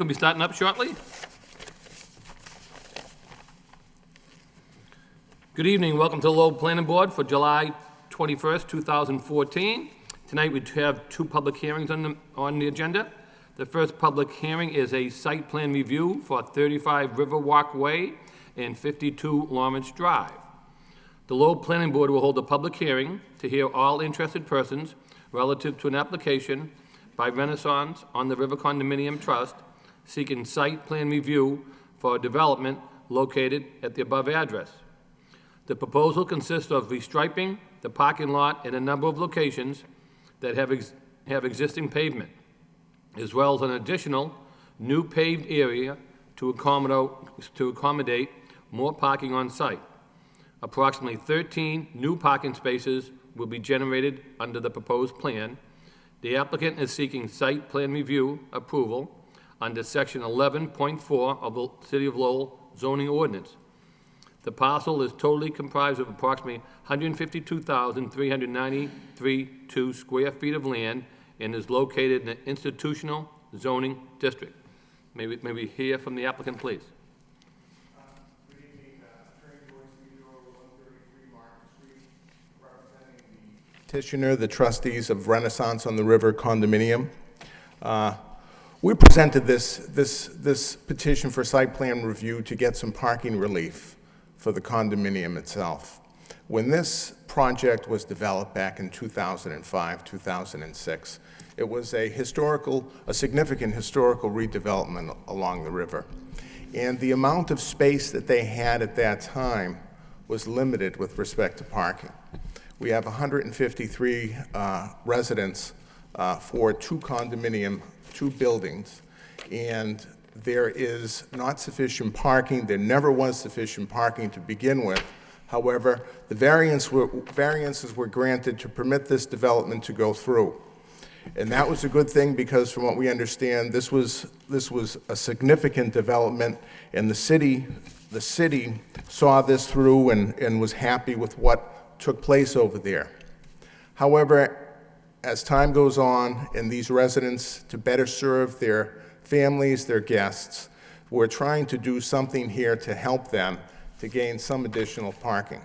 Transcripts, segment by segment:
We'll be starting up shortly. Good evening, welcome to the Lowell Planning Board for July 21st, 2014. Tonight we have two public hearings on the agenda. The first public hearing is a site plan review for 35 Riverwalk Way and 52 Lawrence Drive. The Lowell Planning Board will hold a public hearing to hear all interested persons relative to an application by Renaissance on the River Condominium Trust seeking site plan review for a development located at the above address. The proposal consists of restriping the parking lot in a number of locations that have existing pavement, as well as an additional new paved area to accommodate more parking on site. Approximately 13 new parking spaces will be generated under the proposed plan. The applicant is seeking site plan review approval under Section 11.4 of the City of Lowell zoning ordinance. The parcel is totally comprised of approximately 152,393 square feet of land and is located in an institutional zoning district. May we hear from the applicant, please? Good evening, Attorney George Speedor, 133 Market Street, representing the petitioner, the trustees of Renaissance on the River Condominium. We presented this petition for site plan review to get some parking relief for the condominium itself. When this project was developed back in 2005, 2006, it was a significant historical redevelopment along the river. And the amount of space that they had at that time was limited with respect to parking. We have 153 residents for two buildings, and there is not sufficient parking. There never was sufficient parking to begin with. However, the variances were granted to permit this development to go through. And that was a good thing because from what we understand, this was a significant development, and the city saw this through and was happy with what took place over there. However, as time goes on and these residents, to better serve their families, their guests, we're trying to do something here to help them to gain some additional parking.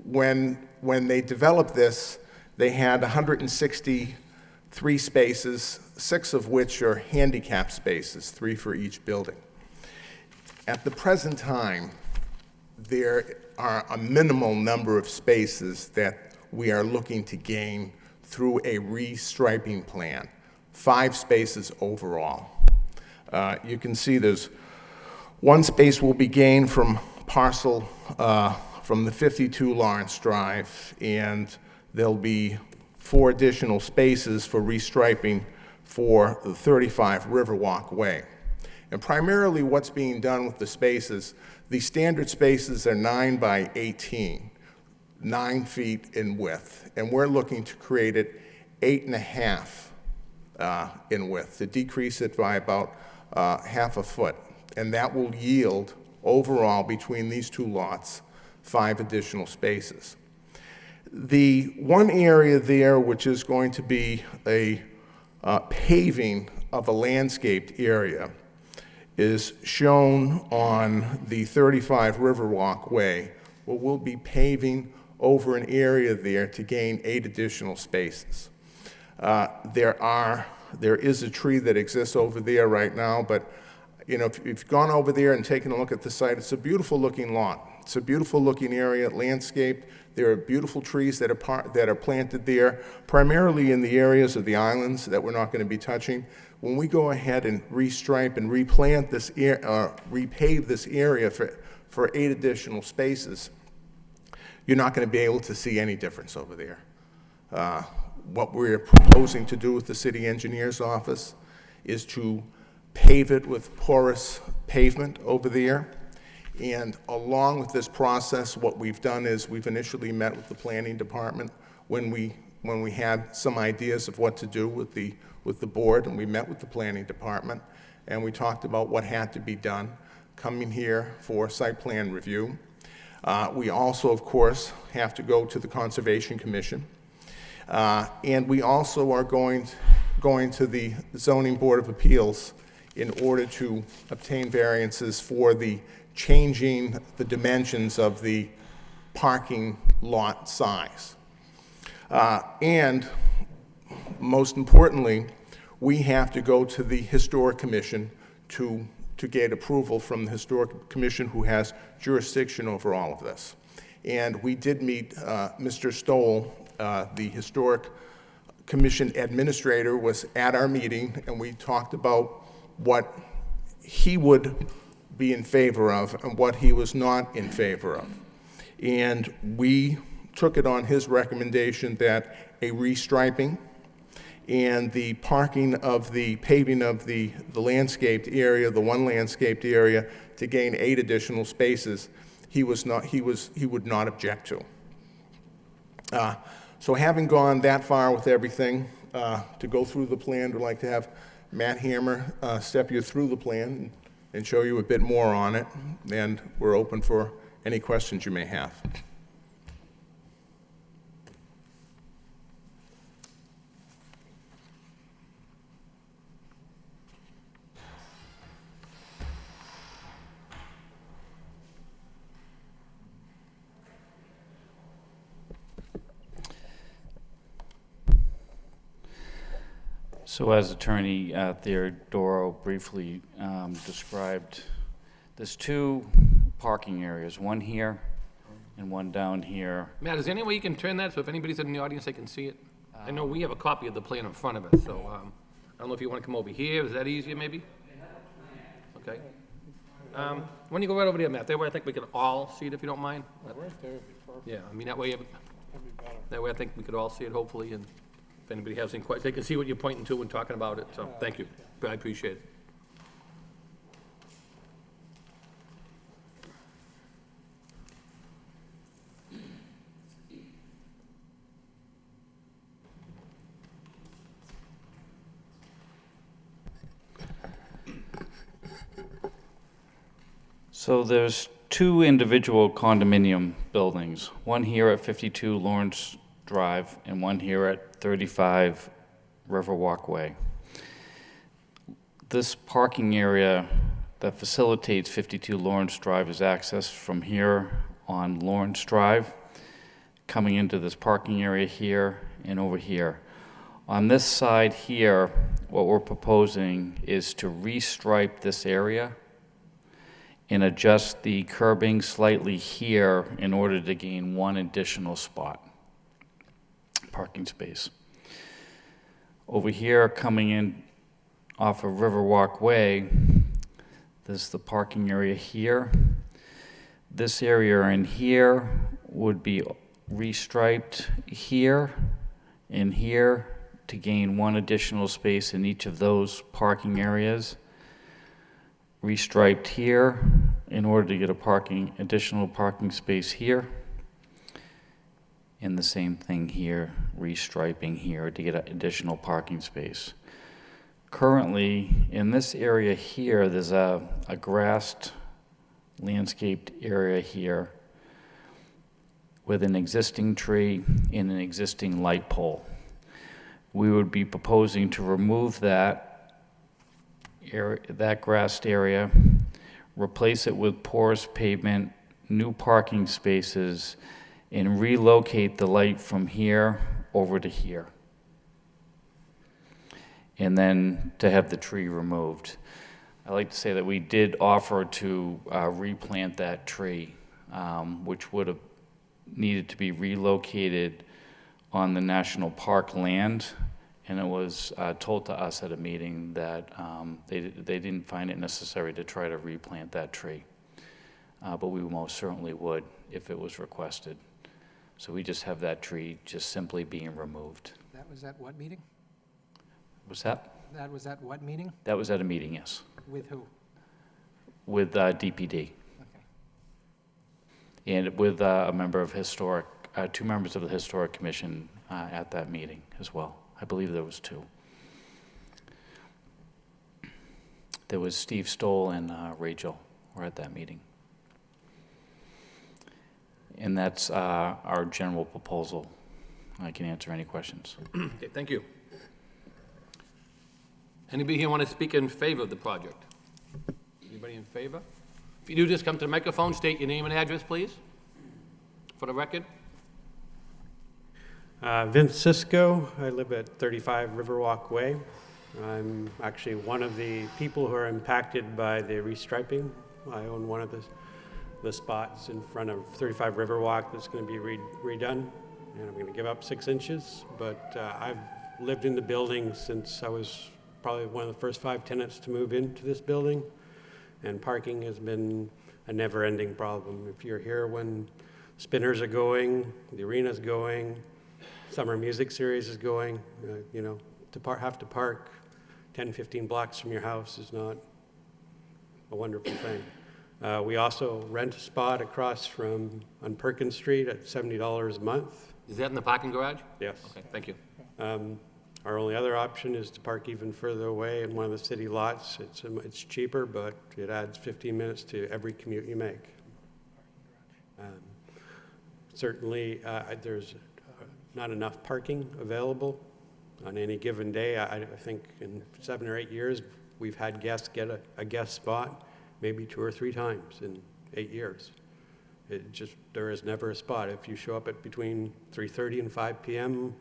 When they developed this, they had 163 spaces, 6 of which are handicap spaces, 3 for each building. At the present time, there are a minimal number of spaces that we are looking to gain through a restriping plan, 5 spaces overall. You can see there's 1 space will be gained from from the 52 Lawrence Drive, and there'll be 4 additional spaces for restriping for the 35 Riverwalk Way. And primarily what's being done with the spaces, the standard spaces are 9 by 18. 9 feet in width, and we're looking to create it 8.5 in width, to decrease it by about half a foot, and that will yield overall between these 2 lots 5 additional spaces. The one area there which is going to be a paving of a landscaped area is shown on the 35 Riverwalk Way, where we'll be paving over an area there to gain 8 additional spaces. There is a tree that exists over there right now, but if you've gone over there and taken a look at the site, it's a beautiful looking lot. It's a beautiful looking area, landscaped. There are beautiful trees that are planted there, primarily in the areas of the islands that we're not going to be touching. When we go ahead and restripe and replant this repave this area for 8 additional spaces, you're not going to be able to see any difference over there. What we're proposing to do with the city engineer's office is to pave it with porous pavement over there. And along with this process, what we've done is we've initially met with the planning department when we had some ideas of what to do with the board, and we met with the planning department and we talked about what had to be done coming here for site plan review. We also, of course, have to go to the Conservation Commission. And we also are going to the Zoning Board of Appeals in order to obtain variances for the changing the dimensions of the parking lot size. And most importantly, we have to go to the Historic Commission to get approval from the Historic Commission, who has jurisdiction over all of this. And we did meet Mr. Stoll, the Historic Commission administrator, was at our meeting, and we talked about what he would be in favor of and what he was not in favor of. And we took it on his recommendation that a restriping and the parking of the paving of the landscaped area, the one landscaped area, to gain 8 additional spaces, he would not object to. So having gone that far with everything, to go through the plan, we'd like to have Matt Hammer step you through the plan and show you a bit more on it, and we're open for any questions you may have. So as Attorney Theodoro briefly described, there's 2 parking areas, one here and one down here. Matt, is there any way you can turn that so if anybody's in the audience, they can see it? I know we have a copy of the plan in front of us, so I don't know if you want to come over here. Is that easier, maybe? Okay. Why don't you go right over there, Matt? That way I think we can all see it, if you don't mind. Yeah, I mean, that way I think we could all see it, hopefully, and if anybody has any questions, they can see what you're pointing to and talking about it, so thank you. I appreciate it. So there's 2 individual condominium buildings, one here at 52 Lawrence Drive and one here at 35 Riverwalk Way. This parking area that facilitates 52 Lawrence Drive is accessed from here on Lawrence Drive, coming into this parking area here and over here. On this side here, what we're proposing is to restripe this area and adjust the curbing slightly here in order to gain 1 additional parking space. Over here, coming in off of Riverwalk Way, there's the parking area here. This area in here would be restriped here and here to gain 1 additional space in each of those parking areas. Restriped here in order to get a additional parking space here. And the same thing here, restriping here to get an additional parking space. Currently, in this area here, there's a grassed, landscaped area here with an existing tree and an existing light pole. We would be proposing to remove that grassed area, replace it with porous pavement, new parking spaces, and relocate the light from here over to here. And then to have the tree removed. I like to say that we did offer to replant that tree, which would have needed to be relocated on the national park land. And it was told to us at a meeting that they didn't find it necessary to try to replant that tree. But we most certainly would if it was requested. So we just have that tree just simply being removed. That was at what meeting? Was that? That was at what meeting? That was at a meeting, yes. With who? With DPD. Okay. And with a member of Historic, 2 members of the Historic Commission at that meeting as well. I believe there was 2. There was Steve Stoll and Rachel were at that meeting. And that's our general proposal. I can answer any questions. Okay, thank you. Anybody here want to speak in favor of the project? Anybody in favor? If you do, just come to the microphone, state your name and address, please, for the record. Vince Cisco. I live at 35 Riverwalk Way. I'm actually one of the people who are impacted by the restriping. I own one of the spots in front of 35 Riverwalk that's going to be redone, and I'm going to give up 6 inches. But I've lived in the building since I was probably one of the first 5 tenants to move into this building, and parking has been a never-ending problem. If you're here when spinners are going, the arena's going, summer music series is going, you know, have to park 10, 15 blocks from your house is not a wonderful thing. We also rent a spot across from on Perkins Street at $70 a month. Is that in the parking garage? Yes. Okay, thank you. Our only other option is to park even further away in one of the city lots. It's cheaper, but it adds 15 minutes to every commute you make. Certainly, there's not enough parking available on any given day. I think in 7 or 8 years, we've had guests get a guest spot maybe 2 or 3 times in 8 years. There is never a spot. If you show up at between 3:30 and 5 p.m.,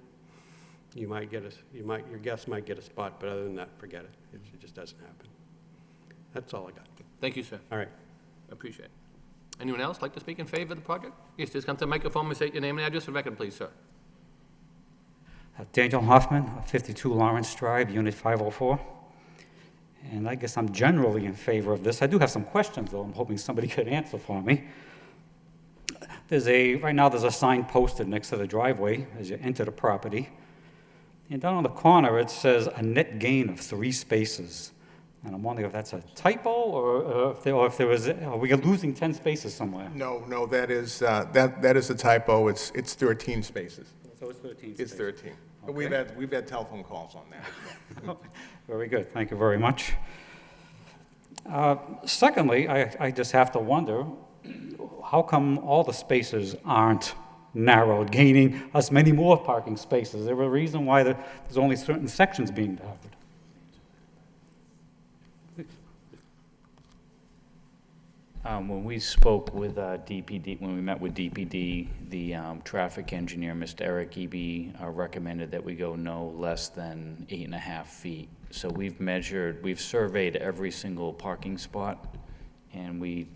your guest might get a spot, but other than that, forget it. It just doesn't happen. That's all I got. Thank you, sir. All right. Appreciate it. Anyone else like to speak in favor of the project? Yes, just come to the microphone and state your name and address for the record, please, sir. Daniel Hoffman, 52 Lawrence Drive, Unit 504. And I guess I'm generally in favor of this. I do have some questions, though. I'm hoping somebody could answer for me. Right now there's a sign posted next to the driveway as you enter the property. And down on the corner, it says a net gain of 3 spaces. And I'm wondering if that's a typo or if there was, are we losing 10 spaces somewhere? No, that is a typo. It's 13 spaces. So it's 13 It's spaces. 13. But Okay. we've had telephone calls on that as well. Very good, thank you very much. Secondly, I just have to wonder, how come all the spaces aren't narrowed, gaining us many more parking spaces? Is there a reason why there's only certain sections being narrowed? When we spoke with DPD, when we met with DPD, the traffic engineer, Mr. Eric Eby, recommended that we go no less than 8.5 feet. So we've surveyed every single parking spot, and we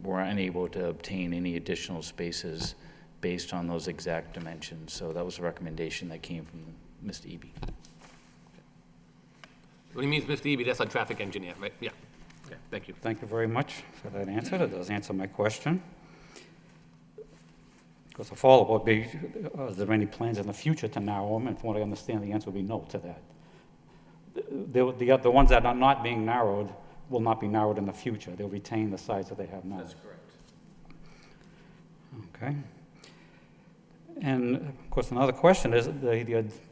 were unable to obtain any additional spaces based on those exact dimensions. So that was a recommendation that came from Mr. Eby. What he means, Mr. Eby, that's our traffic engineer, right? Yeah. Okay, thank you. Thank you very much for that answer. That does answer my question. Of course, a follow-up would be, is there any plans in the future to narrow them? And from what I understand, the answer would be no to that. The ones that are not being narrowed will not be narrowed in the future. They'll retain the size that they have now. That's correct. Okay. And of course, another question is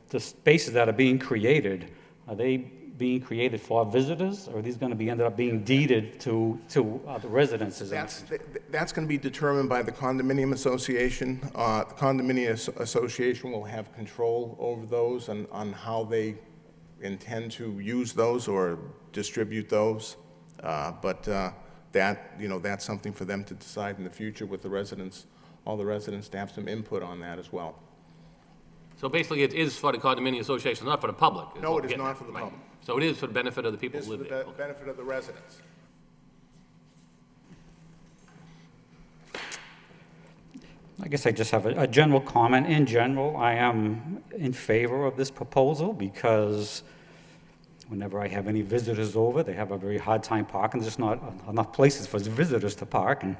the spaces that are being created, are they being created for visitors, or are these going to ended up being deeded to the residences? That's going to be determined by the condominium association. The condominium association will have control over those and on how they intend to use those or distribute those. But that's something for them to decide in the future with the residents, all the residents to have some input on that as well. So basically, it is for the condominium association, not for the public? No, what it we're is getting not at. for the Right. public. So it is for the benefit of the people This who is for live the there? Okay. benefit of the residents. I guess I just have a general comment. In general, I am in favor of this proposal because whenever I have any visitors over, they have a very hard time parking. There's just not enough places for visitors to park. And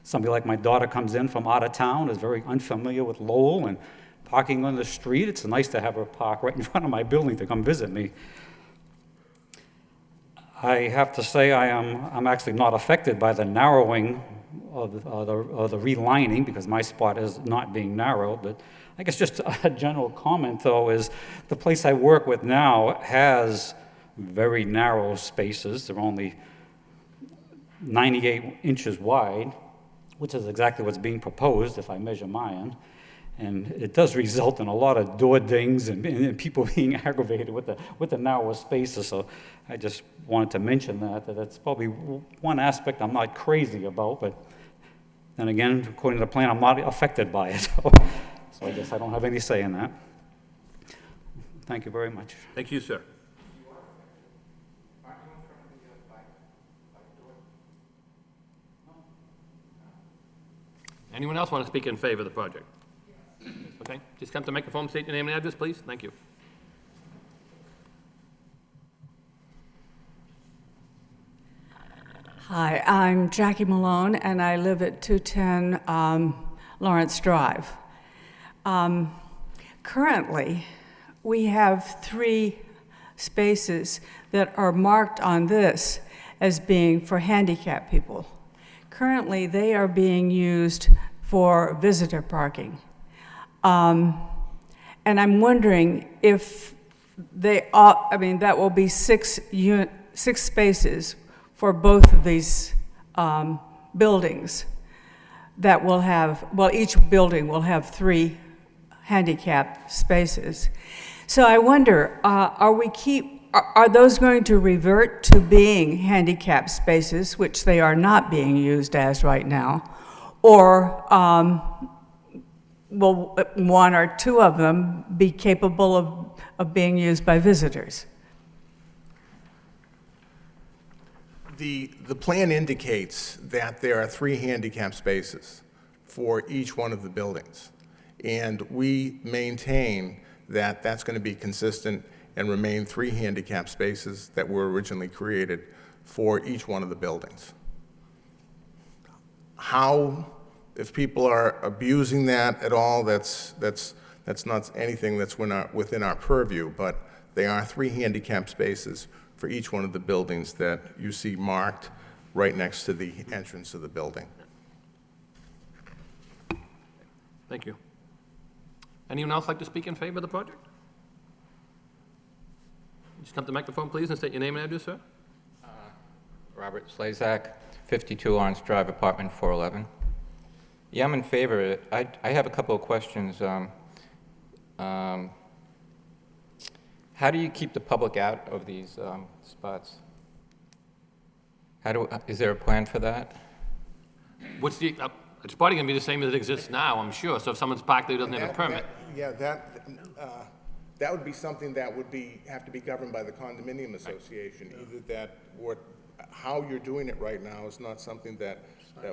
somebody like my daughter comes in from out of town, is very unfamiliar with Lowell and parking on the street. It's nice to have her park right in front of my building to come visit me. I have to say I'm actually not affected by the narrowing of the relining because my spot is not being narrowed. But I guess just a general comment, though, is the place I work with now has very narrow spaces. They're only 98 inches wide, which is exactly what's being proposed if I measure mine. And it does result in a lot of door dings and people being aggravated with the narrower spaces. So I just wanted to mention that's probably one aspect I'm not crazy about, but then again, according to the plan, I'm not affected by it. So I guess I don't have any say in that. Thank you very much. Thank you, sir. Anyone else want to speak in favor of the project? Okay, just come to the microphone, state your name and address, please. Thank you. Hi, I'm Jackie Malone, and I live at 210 Lawrence Drive. Currently, we have 3 spaces that are marked on this as being for handicapped people. Currently, they are being used for visitor parking. And I'm wondering if they are, I mean, that will be 6 spaces for both of these buildings that will have, well, each building will have 3 handicap spaces. So I wonder, are those going to revert to being handicap spaces, which they are not being used as right now, or will 1 or 2 of them be capable of being used by visitors? The plan indicates that there are 3 handicap spaces for each one of the buildings. And we maintain that that's going to be consistent and remain 3 handicap spaces that were originally created for each one of the buildings. How, if people are abusing that at all, that's not anything that's within our purview, but they are 3 handicap spaces for each one of the buildings that you see marked right next to the entrance of the building. Thank you. Anyone else like to speak in favor of the project? Just come to the microphone, please, and state your name and address, sir. Robert Slazak, 52 Lawrence Drive, apartment 411. Yeah, I'm in favor of it. I have a couple of questions. How do you keep the public out of these spots? Is there a plan for that? What's the, it's probably going to be the same as it exists now, I'm sure. So if someone's parked there who doesn't have a permit. That would be something that would have to be governed by the condominium association. Either that, or how you're doing it right now is not something that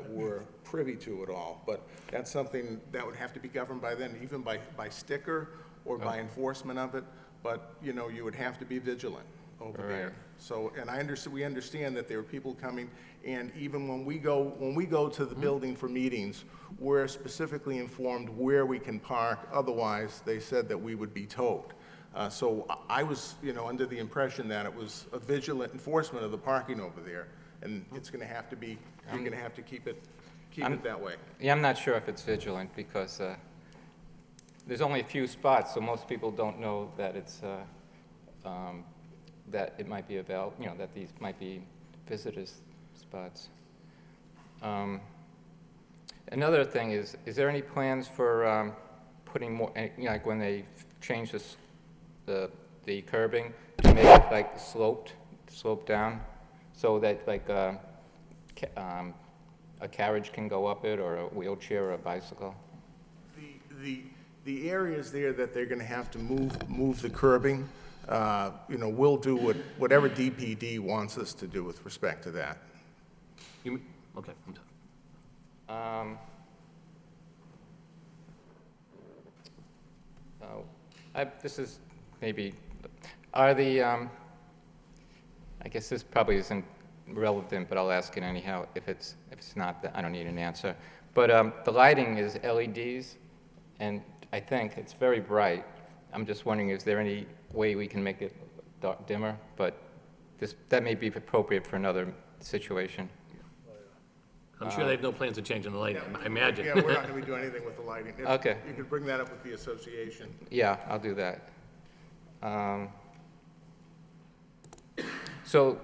we're privy to at all. But that's something that would have to be governed by them, even by sticker or by enforcement of it. But, you know, you would have to be vigilant over there. So, and we understand that there are people coming, and even when we go to the building for meetings, we're specifically informed where we can park. Otherwise, they said that we would be towed. So I was, under the impression that it was a vigilant enforcement of the parking over there, and it's going to have to be, you're going to have to keep it that way. Yeah, I'm not sure if it's vigilant because there's only a few spots, so most people don't know that it's that it might be available. That these might be visitors' spots. Another thing is there any plans for putting more, like when they change the curbing to make it like sloped down, so that like a carriage can go up it, or a wheelchair or a bicycle? The areas there that they're going to have to move the curbing, we'll do whatever DPD wants us to do with respect to that. Okay. I'm done. This is maybe, are the, I guess this probably isn't relevant, but I'll ask it anyhow. If it's not, I don't need an answer. But the lighting is LEDs, and I think it's very bright. I'm just wondering, is there any way we can make it dimmer? But that may be appropriate for another situation. I'm sure they have no plans of changing the lighting, I imagine. Yeah, we're not going to be doing anything with the lighting. Okay. You could bring that up with the association. Yeah, I'll do that. So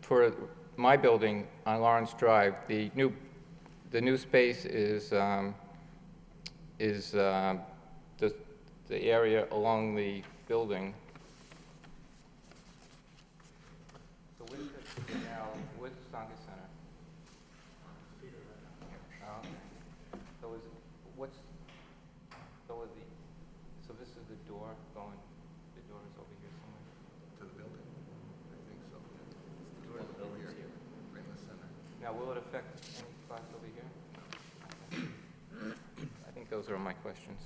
for my building on Lawrence Drive, the new space is is the area along the building. So where's the, now, where's the Sangha Center? So is, what's, so this is the door going, the door is over here somewhere? To the building? I think so. The door is over here, right in the center. Now, will it affect any spots over here? I think those are my questions.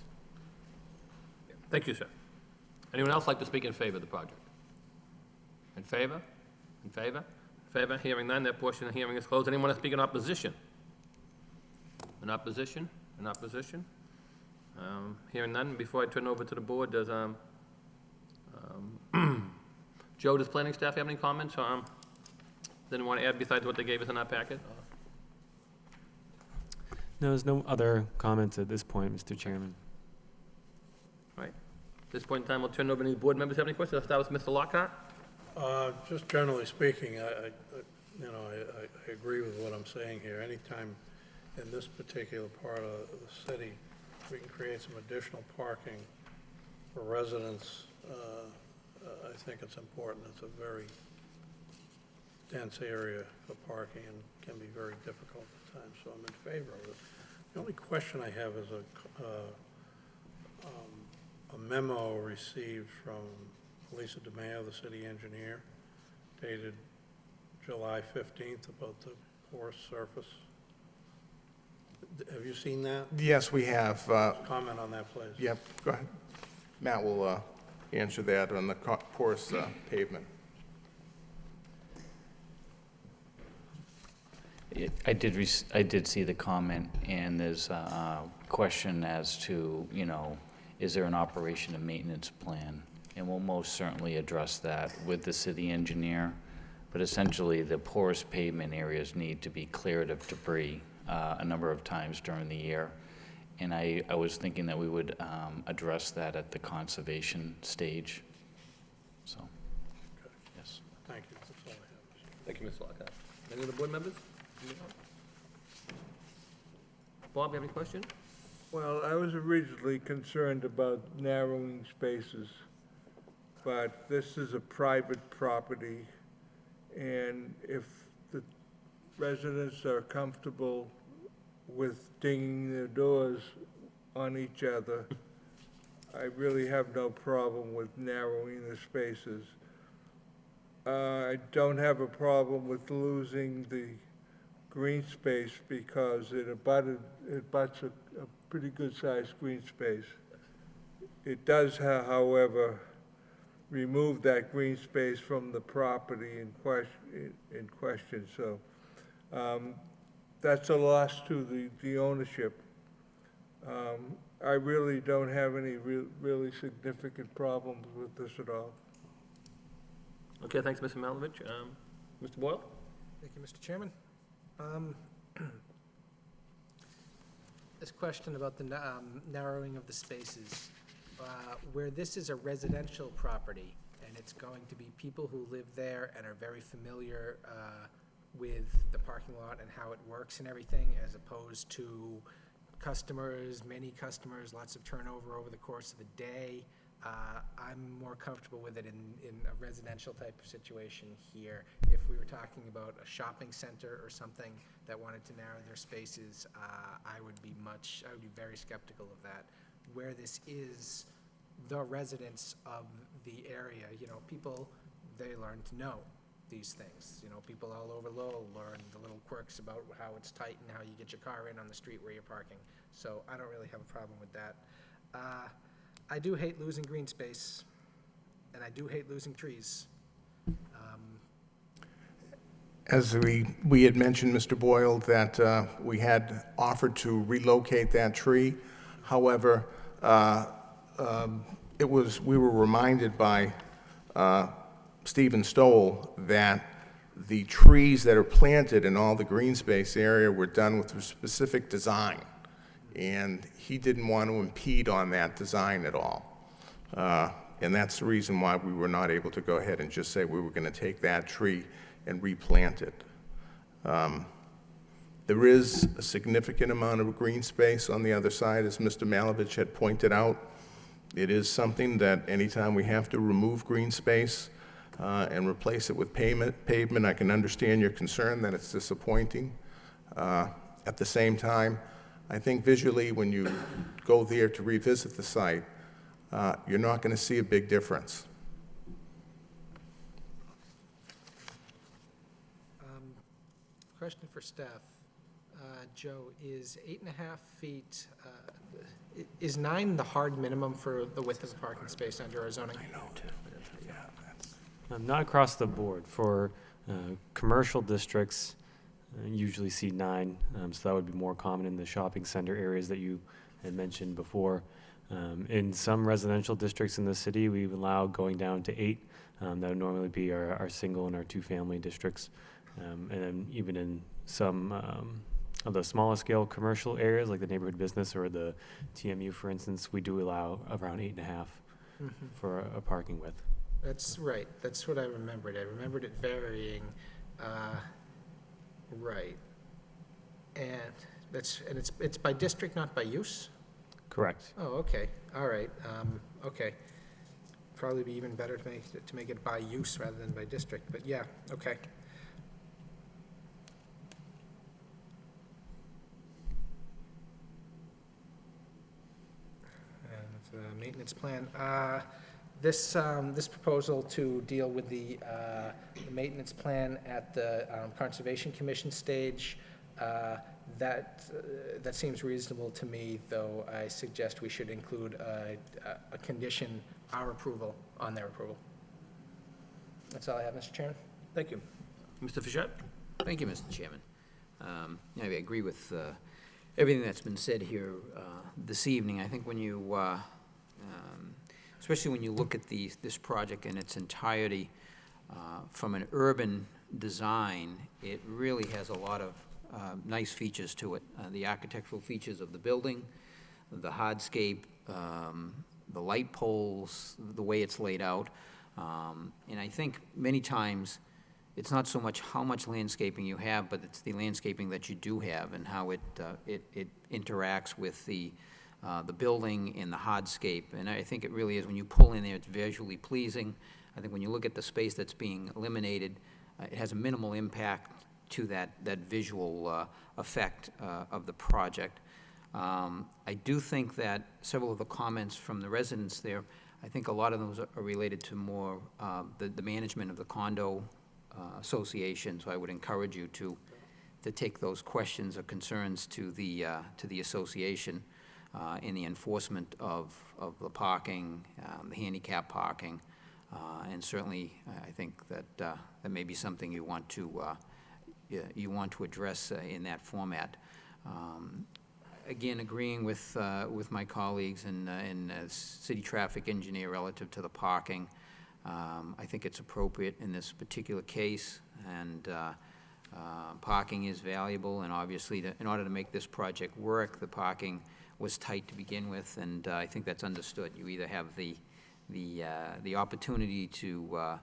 Thank you, sir. Anyone else like to speak in favor of the project? In favor? In favor? In favor? Hearing none, that portion of the hearing is closed. Anyone want to speak in opposition? In opposition? In opposition? Hearing none, before I turn over to the board, does, Joe, does planning staff have any comments, or, does anyone want to add besides what they gave us in our packet? No, there's no other comments at this point, Mr. Chairman. All right. At this point in time, we'll turn it over to any board members have any questions. I'll start with Mr. Lockhart. Just generally speaking, I agree with what I'm saying here. Anytime in this particular part of the city, we can create some additional parking for residents, I think it's important. It's a very dense area for parking and can be very difficult at times, so I'm in favor of it. The only question I have is a memo received from Lisa DeMayo, the city engineer, dated July 15th about the porous surface. Have you seen that? Yes, we have. Comment on that, please. Yep, go ahead. Matt will answer that on the porous pavement. I did see the comment, and there's a question as to, is there an operation and maintenance plan? And we'll most certainly address that with the city engineer. But essentially, the porous pavement areas need to be cleared of debris a number of times during the year. And I was thinking that we would address that at the conservation stage. So, yes. Thank you. That's all I have. Thank you, Mr. Lockhart. Any other board members? Bob, you have any question? Well, I was originally concerned about narrowing spaces, but this is a private property, and if the residents are comfortable with dinging their doors on each other, I really have no problem with narrowing the spaces. I don't have a problem with losing the green space because it abuts a pretty good-sized green space. It does, however, remove that green space from the property in question. So that's a loss to the ownership. I really don't have any really significant problems with this at all. Okay, thanks, Mr. Malovich. Mr. Boyle? Thank you, Mr. Chairman. This question about the narrowing of the spaces, where this is a residential property, and it's going to be people who live there and are very familiar with the parking lot and how it works and everything, as opposed to customers, many customers, lots of turnover over the course of a day. I'm more comfortable with it in a residential type of situation here. If we were talking about a shopping center or something that wanted to narrow their spaces, I would be very skeptical of that. Where this is the residents of the area, people, they learn to know these things. People all over Lowell learn the little quirks about how it's tight and how you get your car in on the street where you're parking. So I don't really have a problem with that. I do hate losing green space, and I do hate losing trees. As we had mentioned, Mr. Boyle, that we had offered to relocate that tree. However, we were reminded by Stephen Stowell that the trees that are planted in all the green space area were done with a specific design, and he didn't want to impede on that design at all. And that's the reason why we were not able to go ahead and just say we were going to take that tree and replant it. There is a significant amount of green space on the other side, as Mr. Malovich had pointed out. It is something that anytime we have to remove green space and replace it with pavement, I can understand your concern that it's disappointing. At the same time, I think visually when you go there to revisit the site, you're not going to see a big difference. Question for staff. Joe, is 8.5 feet, is 9 the hard minimum for the width of a parking space under our zoning? Not across the board. For commercial districts, usually see 9, so that would be more common in the shopping center areas that you had mentioned before. In some residential districts in the city, we allow going down to 8. That would normally be our single and our 2-family districts. And then even in some of the smaller scale commercial areas, like the neighborhood business or the TMU, for instance, we do allow around 8.5 for a parking width. That's right. That's what I remembered. I remembered it varying. Right. And it's by district, not by use? Correct. Oh, okay. All right. Okay. Probably be even better to make it by use rather than by district, but yeah, okay. Maintenance plan. This proposal to deal with the maintenance plan at the Conservation Commission stage, that seems reasonable to me, though I suggest we should include a condition, our approval, on their approval. That's all I have, Mr. Chairman. Thank you. Mr. Fischett? Thank you, Mr. Chairman. I agree with everything that's been said here this evening. I think when you, especially when you look at this project in its entirety, from an urban design, it really has a lot of nice features to it. The architectural features of the building, the hardscape, the light poles, the way it's laid out. And I think many times it's not so much how much landscaping you have, but it's the landscaping that you do have and how it interacts with the building and the hardscape. And I think it really is, when you pull in there, it's visually pleasing. I think when you look at the space that's being eliminated, it has a minimal impact to that visual effect of the project. I do think that several of the comments from the residents there, I think a lot of those are related to more the management of the condo association. So I would encourage you to take those questions or concerns to the association in the enforcement of the parking, the handicap parking, and certainly I think that that may be something you want to address in that format. Again, agreeing with my colleagues and city traffic engineer relative to the parking. I think it's appropriate in this particular case, and parking is valuable, and obviously, in order to make this project work, the parking was tight to begin with, and I think that's understood. You either have the opportunity to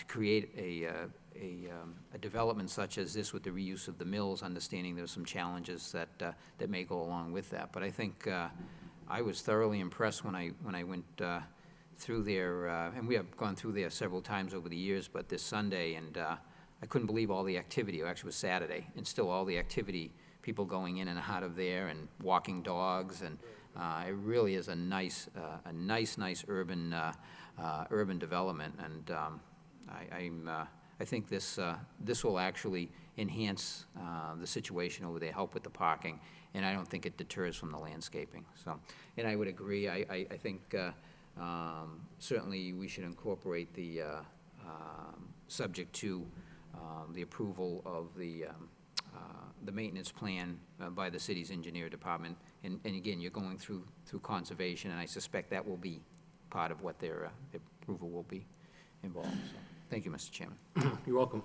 create a development such as this with the reuse of the mills, understanding there's some challenges that may go along with that. But I think I was thoroughly impressed when I went through there, and we have gone through there several times over the years, but this Sunday, and I couldn't believe all the activity. Actually, it was Saturday, and still all the activity, people going in and out of there and walking dogs, and it really is a nice urban development, and I think this will actually enhance the situation over there, help with the parking, and I don't think it deters from the landscaping. So, and I would agree. I think certainly we should incorporate the subject to the approval of the maintenance plan by the city's engineer department. And again, you're going through conservation, and I suspect that will be part of what their approval will be involved. So, thank you, Mr. Chairman. You're welcome.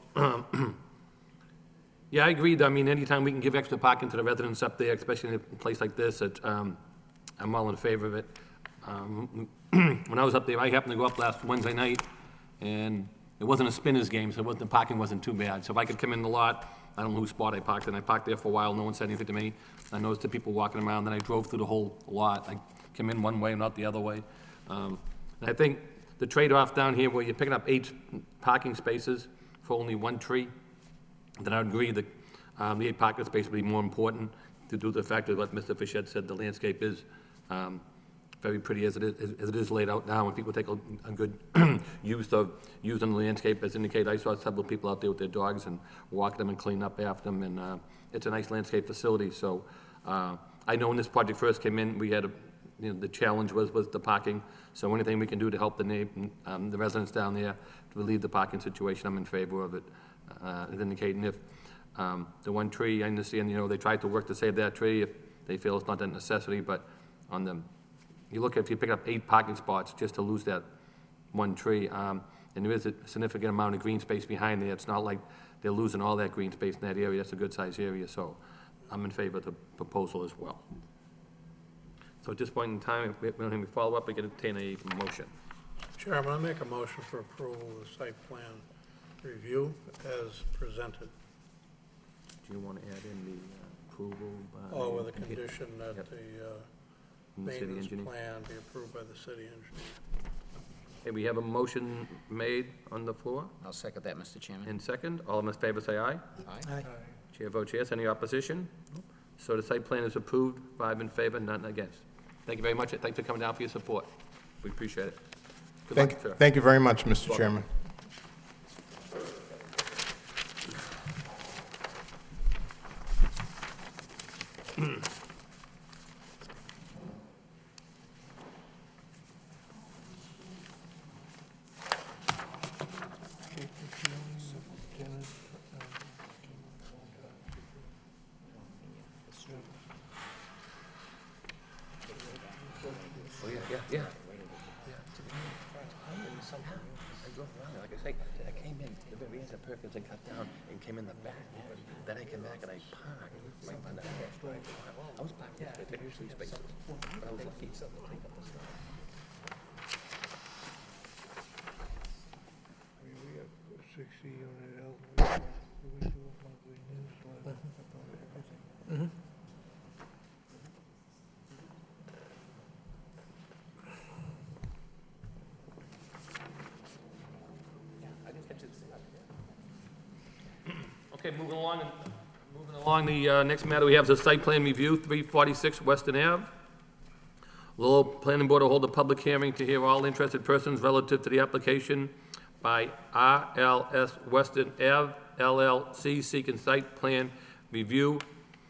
Yeah, I agree. I mean, anytime we can give extra parking to the residents up there, especially in a place like this, I'm all in favor of it. When I was up there, I happened to go up last Wednesday night, and it wasn't a spinner's game, so the parking wasn't too bad. So if I could come in the lot, I don't know whose spot I parked in, I parked there for a while, no one said anything to me. I noticed the people walking around, then I drove through the whole lot. I came in one way and not the other way. And I think the trade-off down here where you're picking up 8 parking spaces for only 1 tree, then I would agree that the 8 parking spaces would be more important to do the fact of what Mr. Fischett said, the landscape is very pretty as it is laid out now, and people take a good use of using the landscape as indicated. I saw several people out there with their dogs and walking them and cleaning up after them, and it's a nice landscape facility. So I know when this project first came in, we had the challenge was the parking. So anything we can do to help the residents down there to relieve the parking situation, I'm in favor of it. As indicating if the 1 tree, I understand, they tried to work to save that tree if they feel it's not a necessity, but on the if you pick up 8 parking spots just to lose that 1 tree, and there is a significant amount of green space behind there. It's not like they're losing all that green space in that area. That's a good-sized area, so I'm in favor of the proposal as well. So at this point in time, if we don't have any follow-up, we can obtain a motion. Chairman, I make a motion for approval of the site plan review as presented. Do you want to add in the approval by? Oh, with a condition that Yep. the From the city maintenance engineer? plan be approved by the city engineer. Okay, we have a motion made on the floor, I'll second that, Mr. Chairman. and second. All in favor, say aye. Aye. Chair votes yes. Any opposition? So the site plan is approved, 5 in favor, none against. Thank you very much. Thanks for coming down for your support. We appreciate it. Good luck, sir. Thank you very much, Mr. Chairman. Oh, yeah. I drove around, like I say, I came in, the very end of Perkins and cut down and came in the back. Then I came back and I parked right by the house. I was parked there, I think 3 spaces. But I was lucky to take up the stuff. We have 60 unit elderly. We do a monthly newsletter about everything. Okay, moving along, the next matter we have is a site plan review, 346 Western Ave. Lowell Planning Board will hold a public hearing to hear all interested persons relative to the application by RLS Western Ave LLC seeking site plan review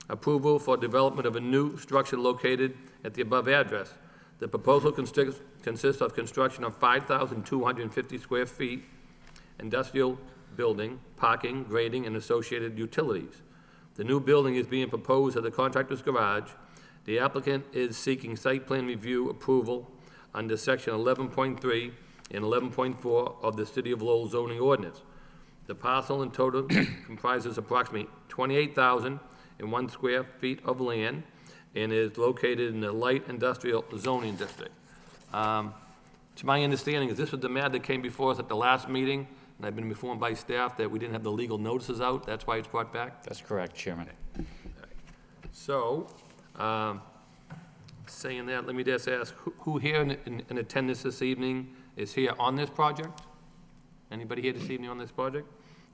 approval for development of a new structure located at the above address. The proposal consists of construction of 5,250 square feet industrial building, parking, grading, and associated utilities. The new building is being proposed at the contractor's garage. The applicant is seeking site plan review approval under section 11.3 and 11.4 of the City of Lowell zoning ordinance. The parcel in total comprises approximately 28,001 square feet of land and is located in the light industrial zoning district. To my understanding, is this was the matter that came before us at the last meeting, and I've been informed by staff that we didn't have the legal notices out, that's why it's brought back? That's correct, Chairman. So, saying that, let me just ask, who here in attendance this evening is here on this project? Anybody here this evening on this project?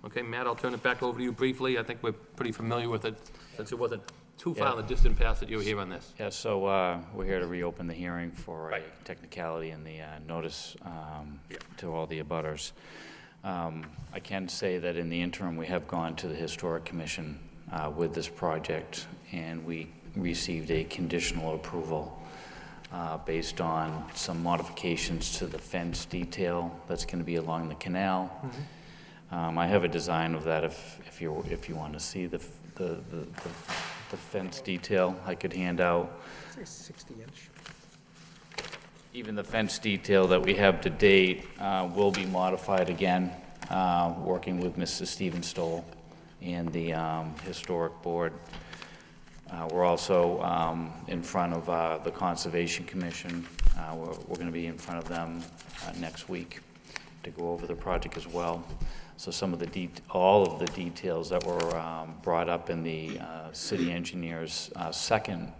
Okay, Matt, I'll turn it back over to you briefly. I think we're pretty familiar with it, since it wasn't too far in the distant past that you were here on this. Yeah, so we're here to reopen the hearing for a technicality in the notice to all the abutters. I can say that in the interim, we have gone to the Historic Commission with this project, and we received a conditional approval based on some modifications to the fence detail that's going to be along the canal. I have a design of that if you want to see the fence detail I could hand out. It's a 60-inch. Even the fence detail that we have to date will be modified again, working with Mr. Stephen Stoll and the Historic Board. We're also in front of the Conservation Commission. We're going to be in front of them next week to go over the project as well. So some of the, all of the details that were brought up in the city engineer's second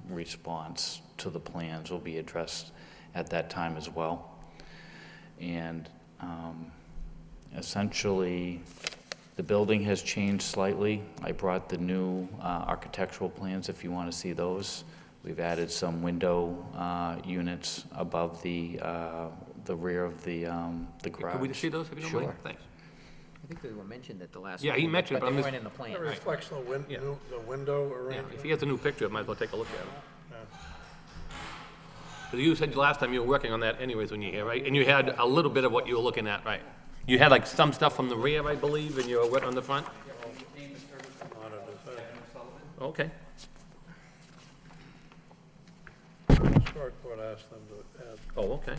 response to the plans will be addressed at that time as well. And essentially, the building has changed slightly. I brought the new architectural plans if you want to see those. We've added some window units above the rear of the garage. Could we see those, if you don't mind? Sure. Thanks. I think they were mentioned at the last. Yeah, he meeting, mentioned it, but they I'm just- weren't in the plan. It reflects the the window Yeah, arrangement. if he has a new picture, I might as well take a look at it. Yeah. 'Cause you said last time you were working on that anyways when you were here, right? And you had a little bit of what you were looking at, right? You had like some stuff from the rear, I believe, and you were on the front? Not a design. Okay. Historic board asked them to add. Oh, okay.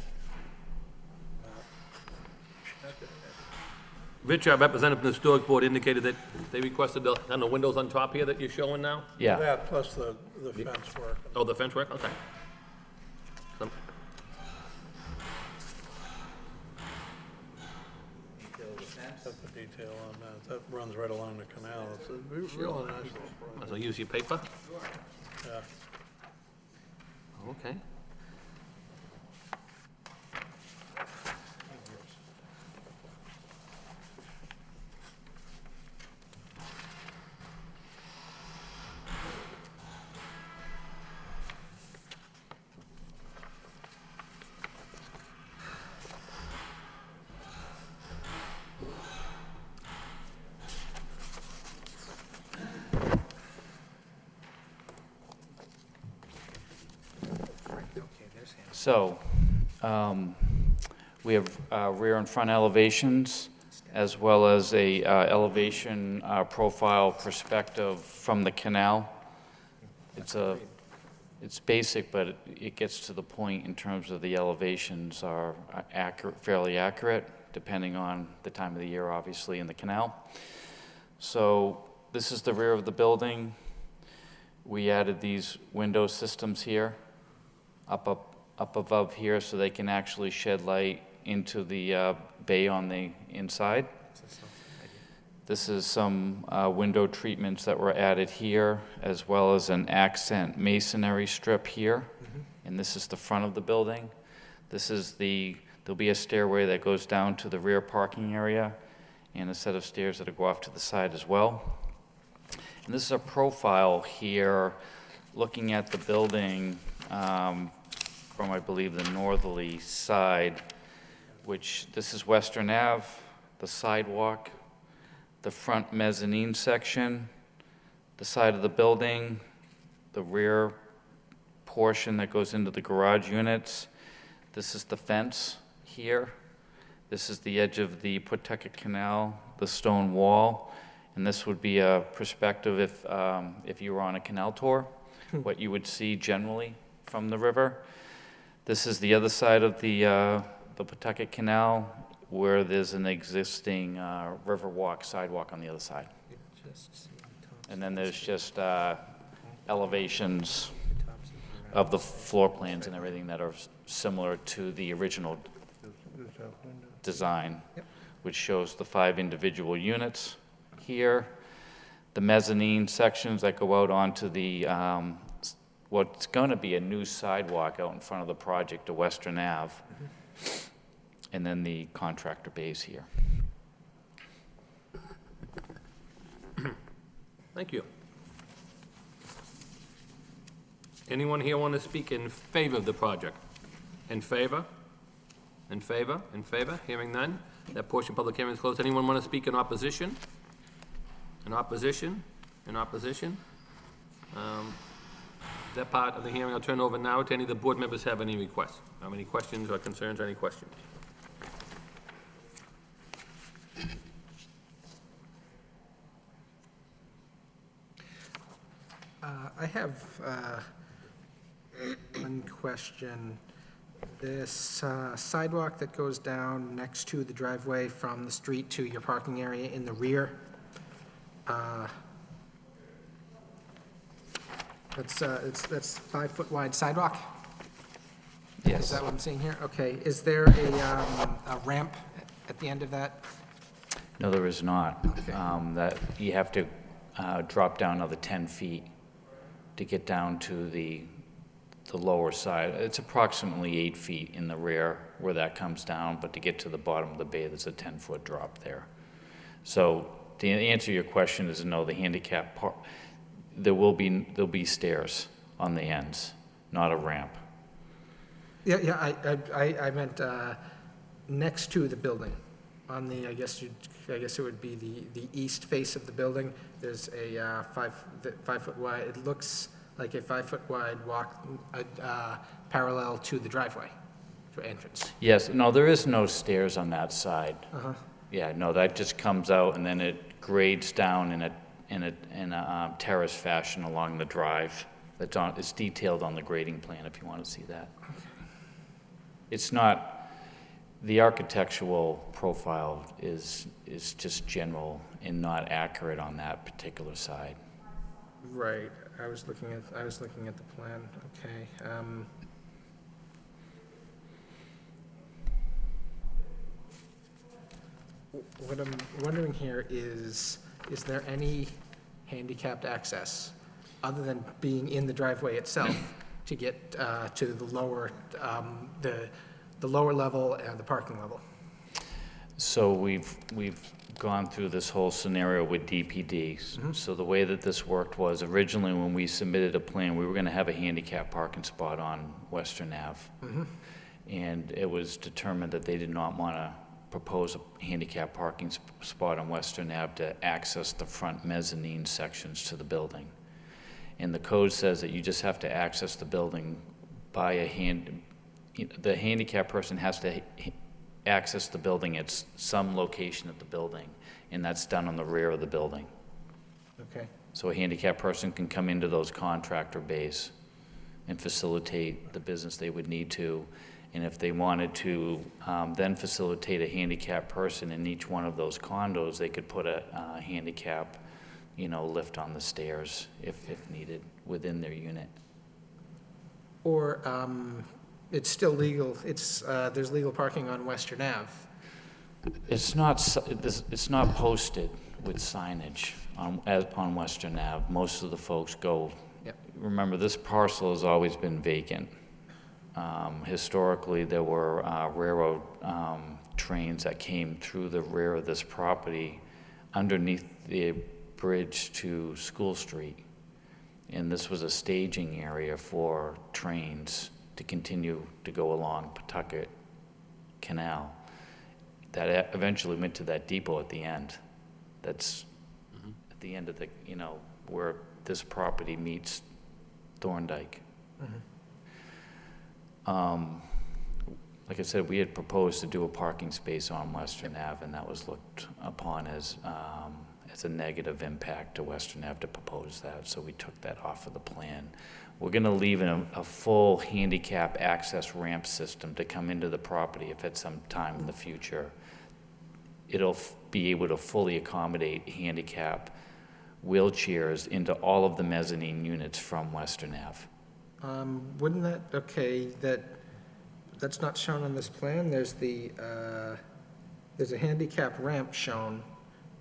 Rich, our representative from the Historic Board, indicated that they requested on the windows on top here that you're showing now? Yeah, That plus the fence work. Oh, the fence work, okay. Some- That's the detail on that. That runs right along the canal. It's a real nice little Might as project. well use your paper? Yeah. Okay. so we have rear and front elevations, as well as a elevation profile perspective from the canal. It's basic, but it gets to the point in terms of the elevations are accurate, fairly accurate, depending on the time of the year, obviously, in the canal. So this is the rear of the building. We added these window systems here, up above here, so they can actually shed light into the bay on the inside. This is some window treatments that were added here, as well as an accent masonry strip here. And this is the front of the building. There'll be a stairway that goes down to the rear parking area, and a set of stairs that'll go off to the side as well. And this is a profile here, looking at the building from, I believe, the northerly side, which this is Western Ave, the sidewalk, the front mezzanine section, the side of the building, the rear portion that goes into the garage units. This is the fence here. This is the edge of the Pawtucket Canal, the stone wall, and this would be a perspective if you were on a canal tour, what you would see generally from the river. This is the other side of the Pawtucket Canal, where there's an existing riverwalk sidewalk on the other side. And then there's just elevations of the floor plans and everything that are similar to the original design, which shows the 5 individual units here, the mezzanine sections that go out onto the what's going to be a new sidewalk out in front of the project to Western Ave, and then the contractor bays here. Thank you. Anyone here want to speak in favor of the project? In favor? In favor? In favor? Hearing none. That portion of public hearing is closed. Anyone want to speak in opposition? In opposition? In opposition? That part of the hearing I'll turn over now to any of the board members have any requests. Have any questions or concerns or any questions? I have one question. This sidewalk that goes down next to the driveway from the street to your parking area in the rear, that's 5-foot wide sidewalk? Yes. Is that what I'm seeing here? Okay. Is there a ramp at the end of that? No, there is not. Okay. That, you have to drop down another 10 feet to get down to the lower side. It's approximately 8 feet in the rear where that comes down, but to get to the bottom of the bay, there's a 10-foot drop there. So to answer your question is no, the handicap part, there'll be stairs on the ends, not a ramp. Yeah, I meant next to the building, on the, I guess it would be the east face of the building. There's a 5-foot wide, it looks like a 5-foot wide walk parallel to the driveway, to entrance. Yes, no, there is no stairs on that side. Uh-huh. Yeah, no, that just comes out and then it grades down in a terrace fashion along the drive. It's detailed on the grading plan if you want to see that. It's not, the architectural profile is just general and not accurate on that particular side. Right, I was looking at the plan, okay. What I'm wondering here is there any handicapped access, other than being in the driveway itself, to get to the lower level and the parking level? So we've gone through this whole scenario with DPD. So the way that this worked was originally when we submitted a plan, we were going to have a handicap parking spot on Western Ave. And it was determined that they did not want to propose a handicap parking spot on Western Ave to access the front mezzanine sections to the building. And the code says that you just have to access the building by the handicap person has to access the building at some location at the building, and that's done on the rear of the building. Okay. So a handicapped person can come into those contractor bays and facilitate the business they would need to. And if they wanted to then facilitate a handicapped person in each one of those condos, they could put a handicap, lift on the stairs if needed within their unit. Or it's still legal, there's legal parking on Western Ave. It's not posted with signage on Western Ave. Most of the folks go. Yep. Remember, this parcel has always been vacant. Historically, there were railroad trains that came through the rear of this property underneath the bridge to School Street. And this was a staging area for trains to continue to go along Pawtucket Canal. That eventually went to that depot at the end. That's at the end of the, where this property meets Thorndike. Like I said, we had proposed to do a parking space on Western Ave, and that was looked upon as a negative impact to Western Ave to propose that, so we took that off of the plan. We're gonna leave a full handicap access ramp system to come into the property if at some time in the future it'll be able to fully accommodate handicap wheelchairs into all of the mezzanine units from Western Ave. Wouldn't that, okay, that's not shown on this plan, there's a handicap ramp shown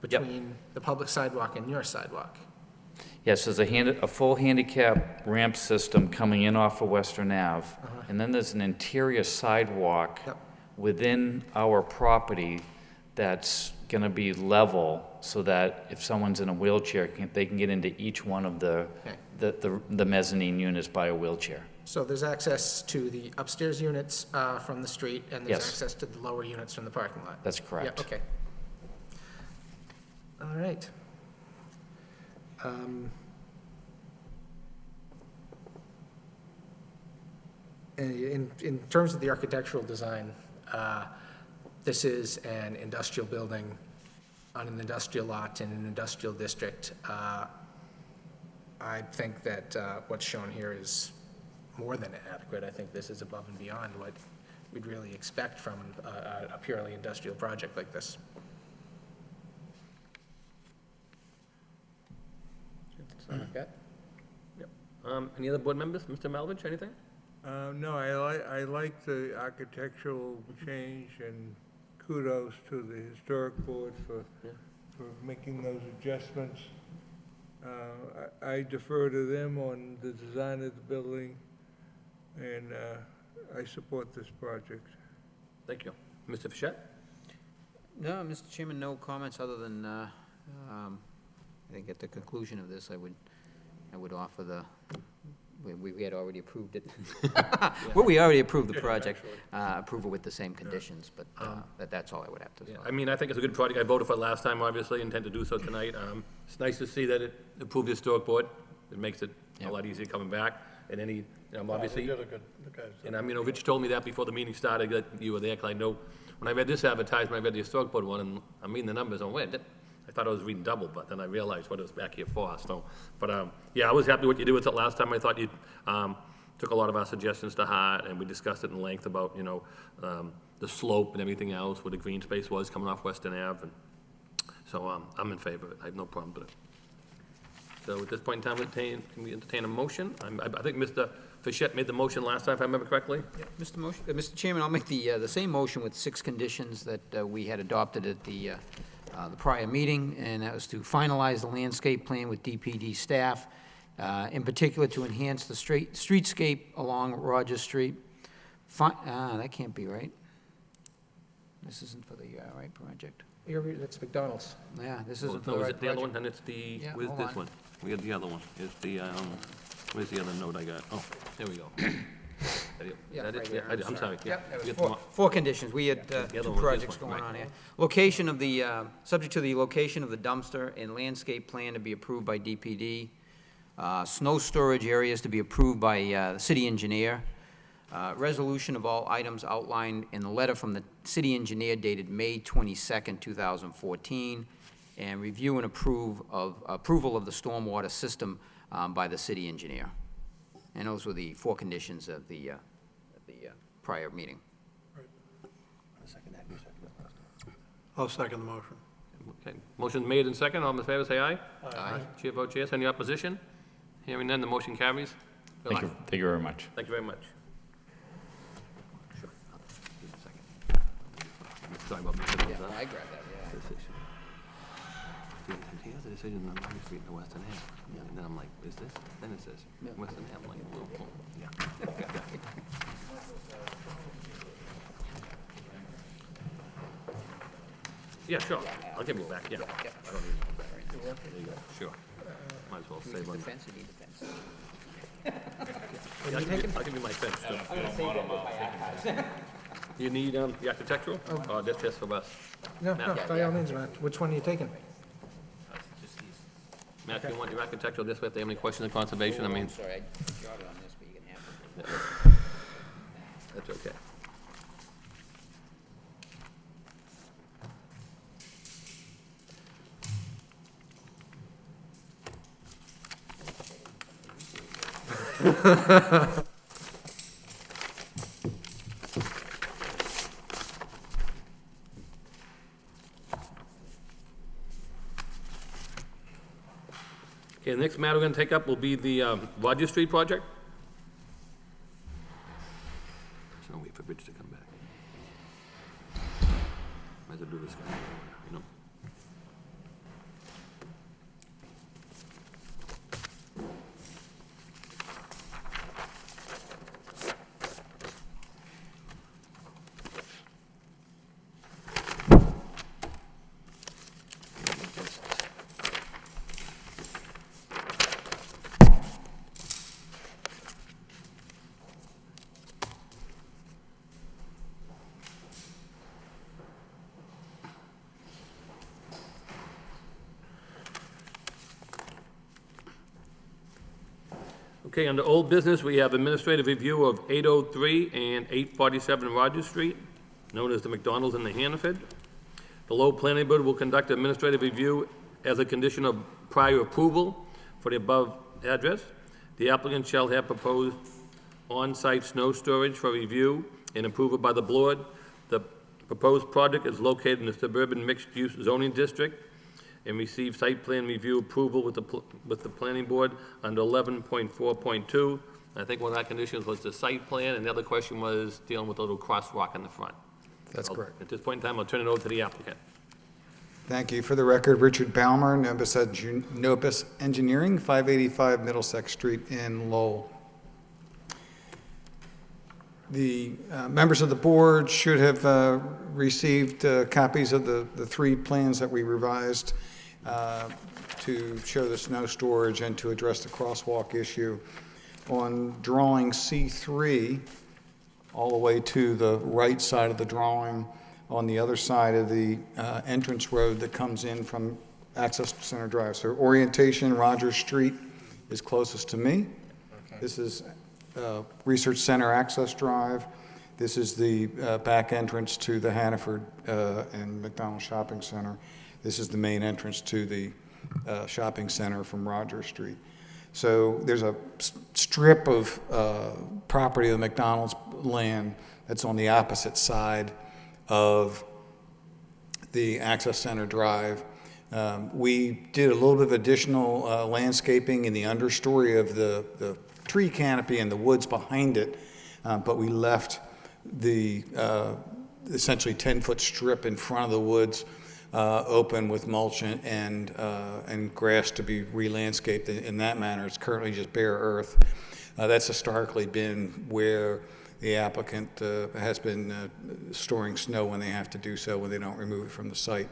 between the public sidewalk and your sidewalk. Yes, there's a full handicap ramp system coming in off of Western Ave, and then there's an interior sidewalk within our property that's gonna be level so that if someone's in a wheelchair, they can get into each one of the mezzanine units by a wheelchair. So there's access to the upstairs units from the street, and there's Yes. access to the lower units from the parking lot? That's correct. Yeah, okay. All right. In terms of the architectural design, this is an industrial building on an industrial lot in an industrial district. I think that what's shown here is more than adequate. I think this is above and beyond what we'd really expect from a purely industrial project like this. Any other board members? Mr. Malvich, anything? No, I like the architectural change, and kudos to the historic board for making those adjustments. I defer to them on the design of the building, and I support this project. Thank you. Mr. Fischett? No, Mr. Chairman, no comments other than, I think at the conclusion of this, I would offer we had already approved it. Well, we already approved the project, approval with the same conditions, but that's all I would have to say. I mean, I think it's a good project. I voted for it last time, obviously, intend to do so tonight. It's nice to see that it approved the historic board. It makes it a lot easier coming back, and any, obviously. They did a good, the guys did. And I mean, Rich told me that before the meeting started, that you were there, because I know, when I read this advertisement, I read the historic board one, and I'm reading the numbers, and wait, I thought I was reading double, but then I realized what it was back here for, so. But, yeah, I was happy what you did with it last time. I thought you took a lot of our suggestions to heart, and we discussed it in length about, the slope and everything else, where the green space was coming off Western Ave, and so I'm in favor of it. I have no problem with it. So at this point in time, can we entertain a motion? I think Mr. Fischett made the motion last time, if I remember correctly. Mr. Chairman, I'll make the same motion with 6 conditions that we had adopted at the prior meeting, and that was to finalize the landscape plan with DPD staff, in particular to enhance the streetscape along Rogers Street. That can't be right. This isn't for the right project. That's McDonald's. Yeah, this isn't for No, the is right it the other one? project. Then it's the, Yeah, where's hold this on. one? We got the other one. Is the, where's the other note I got? Oh, there we go. Yeah, That it? right here, Yeah, I'm sorry. Yeah. Yep, that We was got them four conditions. We had the other 2 one was this projects one, going right. on here. Location of the, subject to the location of the dumpster and landscape plan to be approved by DPD. Snow storage areas to be approved by the city engineer. Resolution of all items outlined in the letter from the city engineer dated May 22nd, 2014, and review and approval of the stormwater system by the city engineer. And those were the 4 conditions of the prior meeting. I'll second the motion. Okay, motion made and second. All in favor, say aye. Aye. Chair votes yes. Any opposition? Hearing none, the motion carries. Thank you very much. Thank you very much. Sorry about mixing those up. I grabbed that, He has a decision on Main Street in the Western Ave. And then I'm like, is this? Then it says Western Ave. I'm like, oh, yeah. Yeah, sure. I'll give you back, yeah. I don't need it. There you go, sure. Might as well yeah. save The on. fence, you need the fence. I'll give you my fence, too. You need the architectural? Oh, that's just for us. No, no, by all means, Matt. Which one are you taking? Matt, do you want your architectural this way? If they have any questions on conservation, I mean, Sorry, I jotted on this, but you can have it. that's okay. Okay, the next matter we're going to take up will be the Rogers Street project. So wait for Rich to come back. Might as well do this guy, you know. Okay, under old business, we have administrative review of 803 and 847 Rogers Street, known as the McDonald's in the Hannaford. The Lowell Planning Board will conduct administrative review as a condition of prior approval for the above address. The applicant shall have proposed on-site snow storage for review and approval by the board. The proposed project is located in the suburban mixed-use zoning district and receive site plan review approval with the planning board under 11.4.2 I think one of our conditions was the site plan, and the other question was dealing with a little crosswalk in the front. That's So, correct. At this point in time, I'll turn it over to the applicant. Thank you. For the record, Richard Balmer, Nobis Engineering, 585 Middlesex Street in Lowell. The members of the board should have received copies of the three plans that we revised to show the snow storage and to address the crosswalk issue. On drawing C3, all the way to the right side of the drawing, on the other side of the entrance road that comes in from Access Center Drive. So orientation, Rogers Street is closest to me. Okay. This is Research Center Access Drive. This is the back entrance to the Hannaford and McDonald Shopping Center. This is the main entrance to the shopping center from Rogers Street. So there's a strip of property of the McDonald's land that's on the opposite side of the Access Center Drive. We did a little bit of additional landscaping in the understory of the tree canopy and the woods behind it, but we left the essentially 10-foot strip in front of the woods open with mulch and grass to be re-landscaped in that manner. It's currently just bare earth. That's historically been where the applicant has been storing snow when they have to do so, when they don't remove it from the site,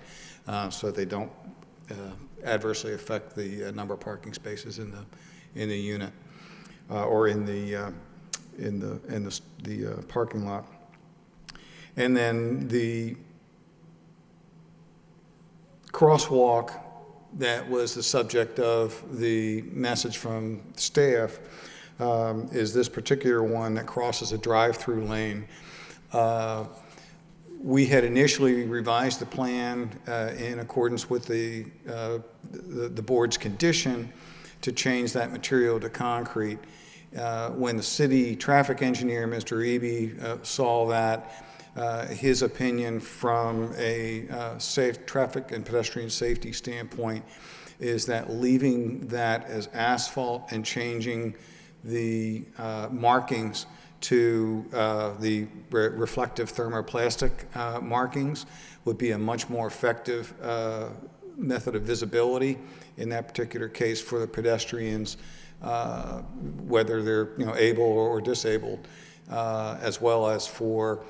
so they don't adversely affect the number of parking spaces in the unit or in the parking lot. And then the crosswalk that was the subject of the message from staff is this particular one that crosses a drive-through lane. We had initially revised the plan in accordance with the board's condition to change that material to concrete. When the city traffic engineer, Mr. Eby, saw that, his opinion from a safe traffic and pedestrian safety standpoint is that leaving that as asphalt and changing the markings to the reflective thermoplastic markings would be a much more effective method of visibility in that particular case for the pedestrians, whether they're able or disabled, as well as for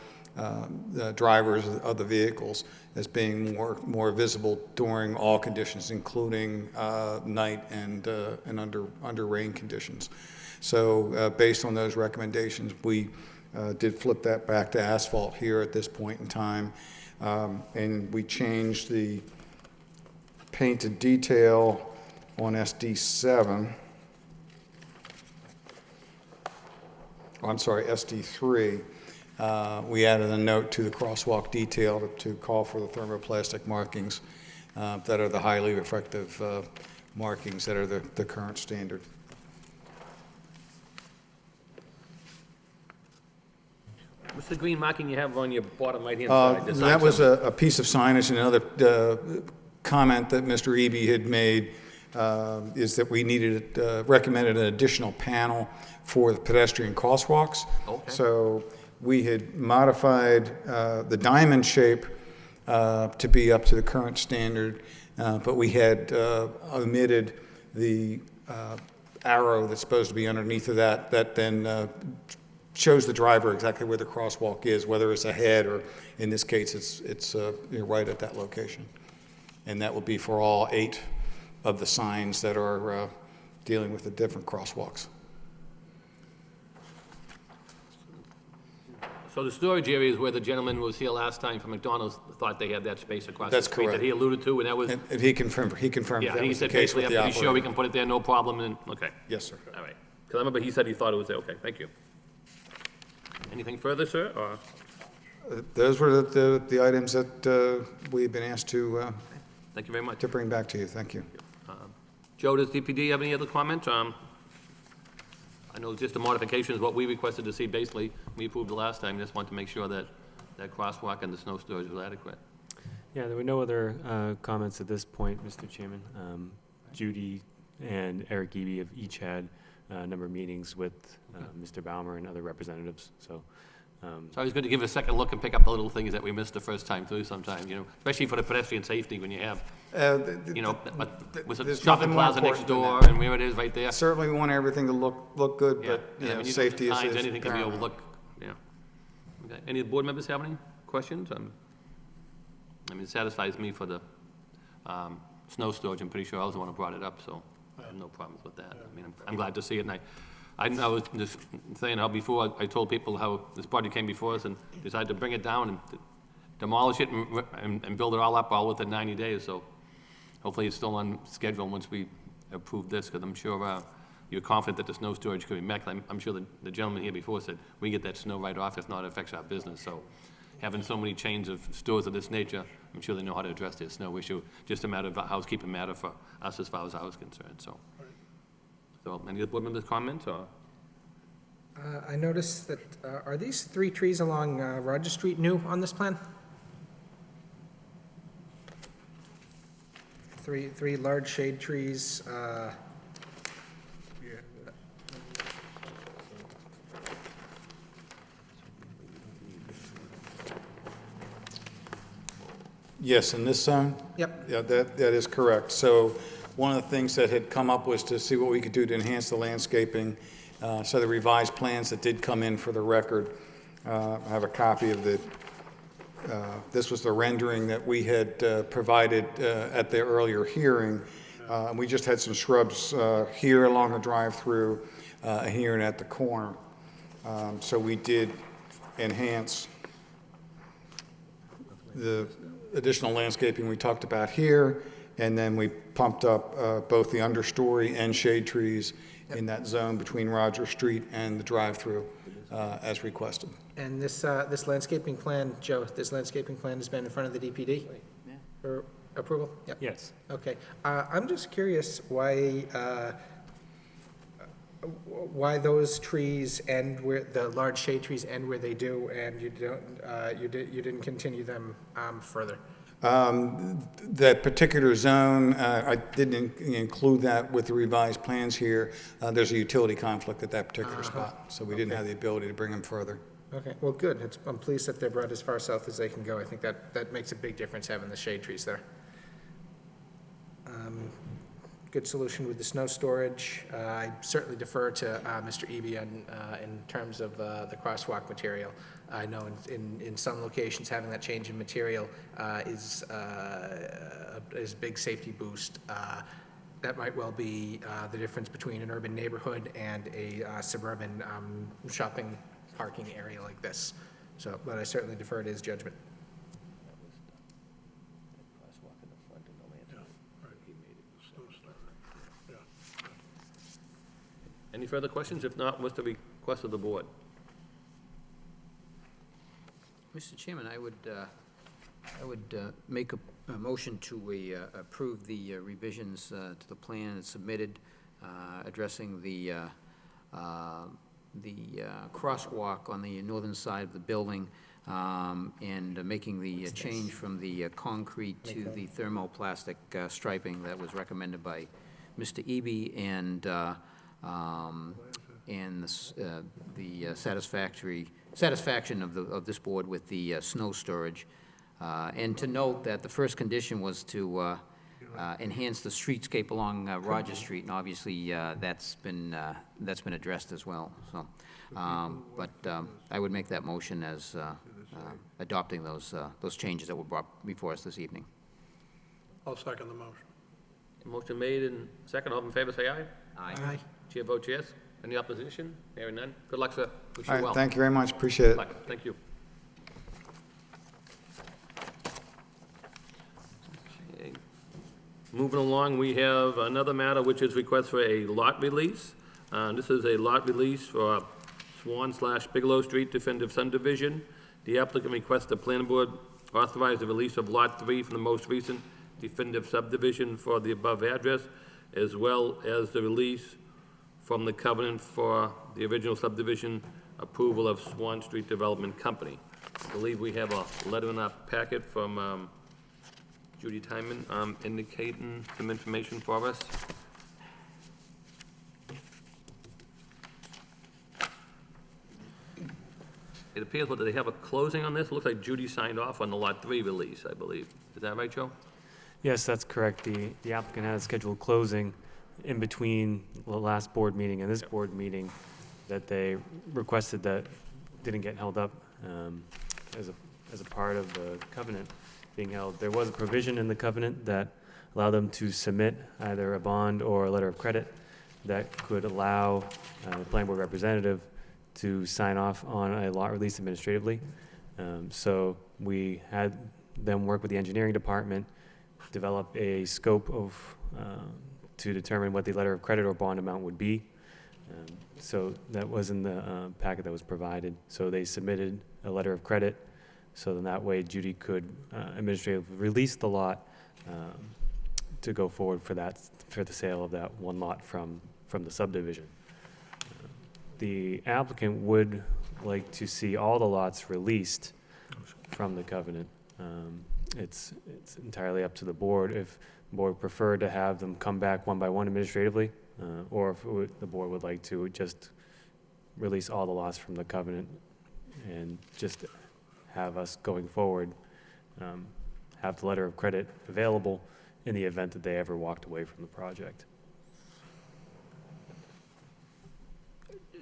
the drivers of the vehicles as being more visible during all conditions, including night and under rain conditions. So based on those recommendations, we did flip that back to asphalt here at this point in time, and we changed the painted detail on SD7. Oh, I'm sorry, SD3. We added a note to the crosswalk detail to call for the thermoplastic markings that are the highly reflective markings that are the current standard. What's the green marking you have on your bottom right-hand side? That was a piece of signage. Another comment that Mr. Eby had made is that we needed, recommended an additional panel for the pedestrian crosswalks. Okay. So we had modified the diamond shape to be up to the current standard, but we had omitted the arrow that's supposed to be underneath of that then shows the driver exactly where the crosswalk is, whether it's ahead or, in this case, it's right at that location. And that will be for all 8 of the signs that are dealing with the different crosswalks. So the storage area is where the gentleman who was here last time from McDonald's thought they had that space across the That's street correct. that he alluded to, and that was... And he confirmed Yeah, that he was the said case basically with the have to be sure we operator. can put it there, no problem, and, okay, Yes, sir. all right. Because I remember he said he thought it was there, okay, thank you. Anything further, sir, or? Those were the items that we've been asked to Thank you very much. bring back to you. Thank you. Joe, does DPD have any other comments? I know just the modification is what we requested to see, basically, we approved the last time, just want to make sure that that crosswalk and the snow storage was adequate. Yeah, there were no other comments at this point, Mr. Chairman. Judy and Eric Eby have each had a number of meetings with Mr. Baumer and other representatives. So It's always good to give it a second look and pick up the little things that we missed the first time through sometimes, especially for the pedestrian safety when you have, with the there's shopping nothing more plaza next important than door that. and where it is right there. Certainly, we want everything to look good, Yeah, but, yeah, when you safety don't have is signs, anything can be paramount. overlooked, yeah. Okay, any of the board members have any questions? It satisfies me for the snow storage. I'm pretty sure I was the one who brought it up, so I have no problems with that. I'm glad to see it, and I was just saying how before, I told people how this project came before us and decided to bring it down and demolish it and build it all up all within 90 days, so hopefully it's still on schedule once we approve this, because I'm sure you're confident that the snow storage could be met. I'm sure the gentleman here before said, we get that snow right off, if not, it affects our business, so having so many chains of stores of this nature, I'm sure they know how to address their snow issue, just a matter of a housekeeping matter for us as far as I was concerned, so. So, any of the board members' comments, or? I noticed that, are these 3 trees along Roger Street new on this plan? Three large shade trees, Yes, in this zone? Yep. Yeah, that is correct. So one of the things that had come up was to see what we could do to enhance the landscaping. So the revised plans that did come in for the record, I have a copy of this was the rendering that we had provided at the earlier hearing. We just had some shrubs here along the drive-through, here and at the corner. So we did enhance the additional landscaping we talked about here, and then we pumped up both the understory and shade trees in that zone between Roger Street and the drive-through as requested. and this landscaping plan, Joe, this landscaping plan has been in front of the DPD for approval? Yep. yes. Okay. I'm just curious why those trees end where, the large shade trees end where they do, and you didn't continue them further? That particular zone, I didn't include that with the revised plans here. There's a utility conflict at that particular spot, so we didn't have the ability to bring them further. Okay, well, good. I'm pleased that they're brought as far south as they can go. I think that makes a big difference, having the shade trees there. Good solution with the snow storage. I certainly defer to Mr. Eby in terms of the crosswalk material. I know in some locations, having that change in material is a big safety boost. That might well be the difference between an urban neighborhood and a suburban shopping parking area like this. So, but I certainly defer to his judgment. Any further questions? If not, what's the request of the board? Mr. Chairman, I would make a motion to approve the revisions to the plan that's submitted, addressing the crosswalk on the northern side of the building, and making the change from the concrete to the thermoplastic striping that was recommended by Mr. Eby, and the satisfaction of this board with the snow storage. And to note that the first condition was to enhance the streetscape along Roger Street, and obviously that's been addressed as well. So, but I would make that motion as adopting those changes that were brought before us this evening. I'll second the motion. Motion made and second. All in favor, say aye. Aye. Chair votes yes. Any opposition? Hearing none. Good luck, sir. Wish you All right, well. thank you very much, appreciate Good it. luck. Thank you. Okay. Moving along, we have another matter, which is request for a lot release. This is a lot release for Swan/Bigelow Street definitive subdivision. The applicant requests the planning board authorize the release of Lot 3 from the most recent definitive subdivision for the above address, as well as the release from the covenant for the original subdivision approval of Swan Street Development Company. I believe we have a letter in our packet from Judy Timon indicating some information for us. it appears that they have a closing on this. It looks like Judy signed off on the Lot 3 release, I believe. Is that right, Joe? Yes, that's correct. The applicant had a scheduled closing in between the last board meeting and this board meeting that they requested that didn't get held up as a part of the covenant being held. There was a provision in the covenant that allowed them to submit either a bond or a letter of credit that could allow the planning board representative to sign off on a lot release administratively. So we had them work with the engineering department, develop a scope of, to determine what the letter of credit or bond amount would be. So that was in the packet that was provided. So they submitted a letter of credit, so then that way Judy could administratively release the lot to go forward for the sale of that one lot from the subdivision. The applicant would like to see all the lots released from the covenant. It's entirely up to the board. If the board preferred to have them come back one by one administratively, or if the board would like to just release all the lots from the covenant and just have us going forward have the letter of credit available in the event that they ever walked away from the project.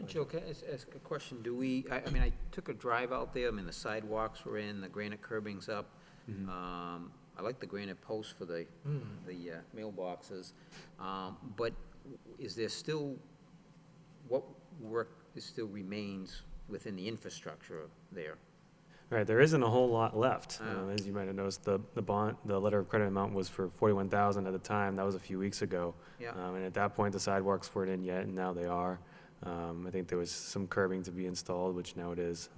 Joe, can I ask a question? Do we, I mean, I took a drive out there, I mean, the sidewalks were in, the granite curbing's up. I like the granite posts for the mailboxes. But is there still, what work still remains within the infrastructure there? Right, there isn't a whole lot left. As you might have noticed, the letter of credit amount was for $41,000 at the time. That was a few weeks ago. Yeah. And at that point, the sidewalks weren't in yet, and now they are. I think there was some curbing to be installed, which now it is.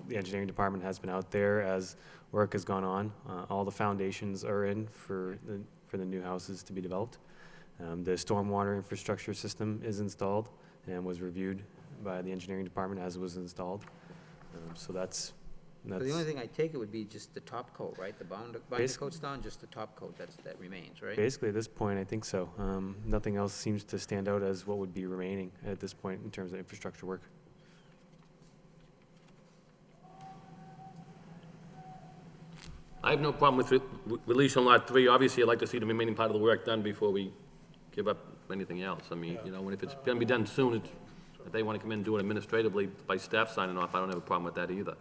The engineering department has been out there as work has gone on. All the foundations are in for the new houses to be developed. The stormwater infrastructure system is installed and was reviewed by the engineering department as it was installed. So that's. So the only thing I take it would be just the top coat, right? The binder coat's done, just the top coat that remains, right? Basically, at this point, I think so. Nothing else seems to stand out as what would be remaining at this point in terms of infrastructure work. I have no problem with release on Lot 3. Obviously, I'd like to see the remaining part of the work done before we give up anything else. I mean, you know, and if it's gonna be done soon, if they want to come in and do it administratively by staff signing off, I don't have a problem with that either.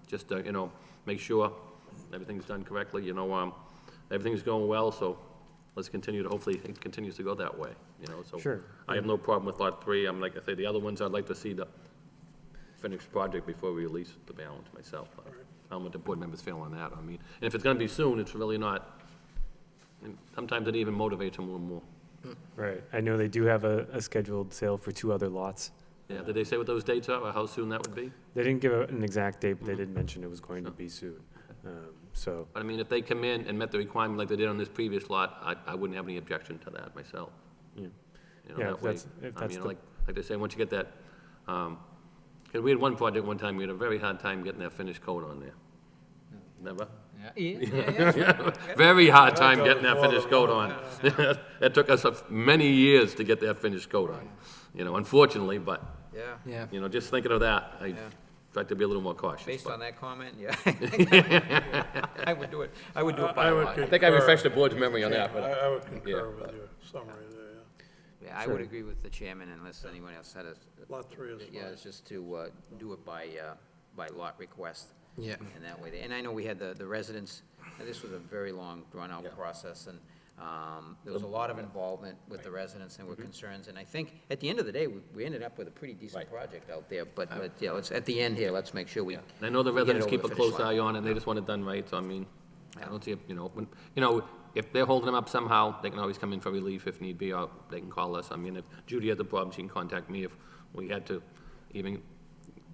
Just, you know, make sure everything's done correctly, you know, everything's going well, so let's continue to, hopefully it continues to go that way, you know, so. Sure. I have no problem with Lot 3. Like I say, the other ones, I'd like to see the finished project before we release the balance myself. I don't know what the board members feel on that. I mean, and if it's gonna be soon, it's really not, and sometimes it even motivates them a little more. Right. I know they do have a scheduled sale for 2 other lots. Yeah, did they say what those dates are, or how soon that would be? They didn't give an exact date, but they did mention it was going to be soon. So, But I mean, if they come in and met the requirement like they did on this previous lot, I wouldn't have any objection to that myself. yeah. You know, Yeah, that way, if I that's mean, the- like they say, once you get that, because we had one project one time, we had a very hard time getting that finished coat on there. Never? Yeah. Very hard time getting that finished coat on. It took us many years to get that finished coat on, you know, unfortunately, but, Yeah. you know, just thinking of that, I Yeah. tried to be a little more cautious. Based but- on that comment, yeah. I would do it by I would lot. I think I refreshed the board's memory on that, but. I would concur Yeah, with but- your summary there, yeah. Yeah, I would agree with the chairman unless anyone else had a. Lot 3 is Yeah, fine. it's just to do it by lot request. Yeah. And that way, and I know we had the residents, and this was a very long, drawn-out process, and there was a lot of involvement with the residents and were concerns, and I think, at the end of the day, we ended up with a pretty decent project out there, but, yeah, let's, at the end here, let's make sure we. And I know the we get it residents over keep the a finish close line. eye on it, and they just want it done right, so I mean, I don't see, you know, when, you know, if they're holding them up somehow, they can always come in for relief if need be, or they can call us. I mean, if Judy has a problem, she can contact me if we had to even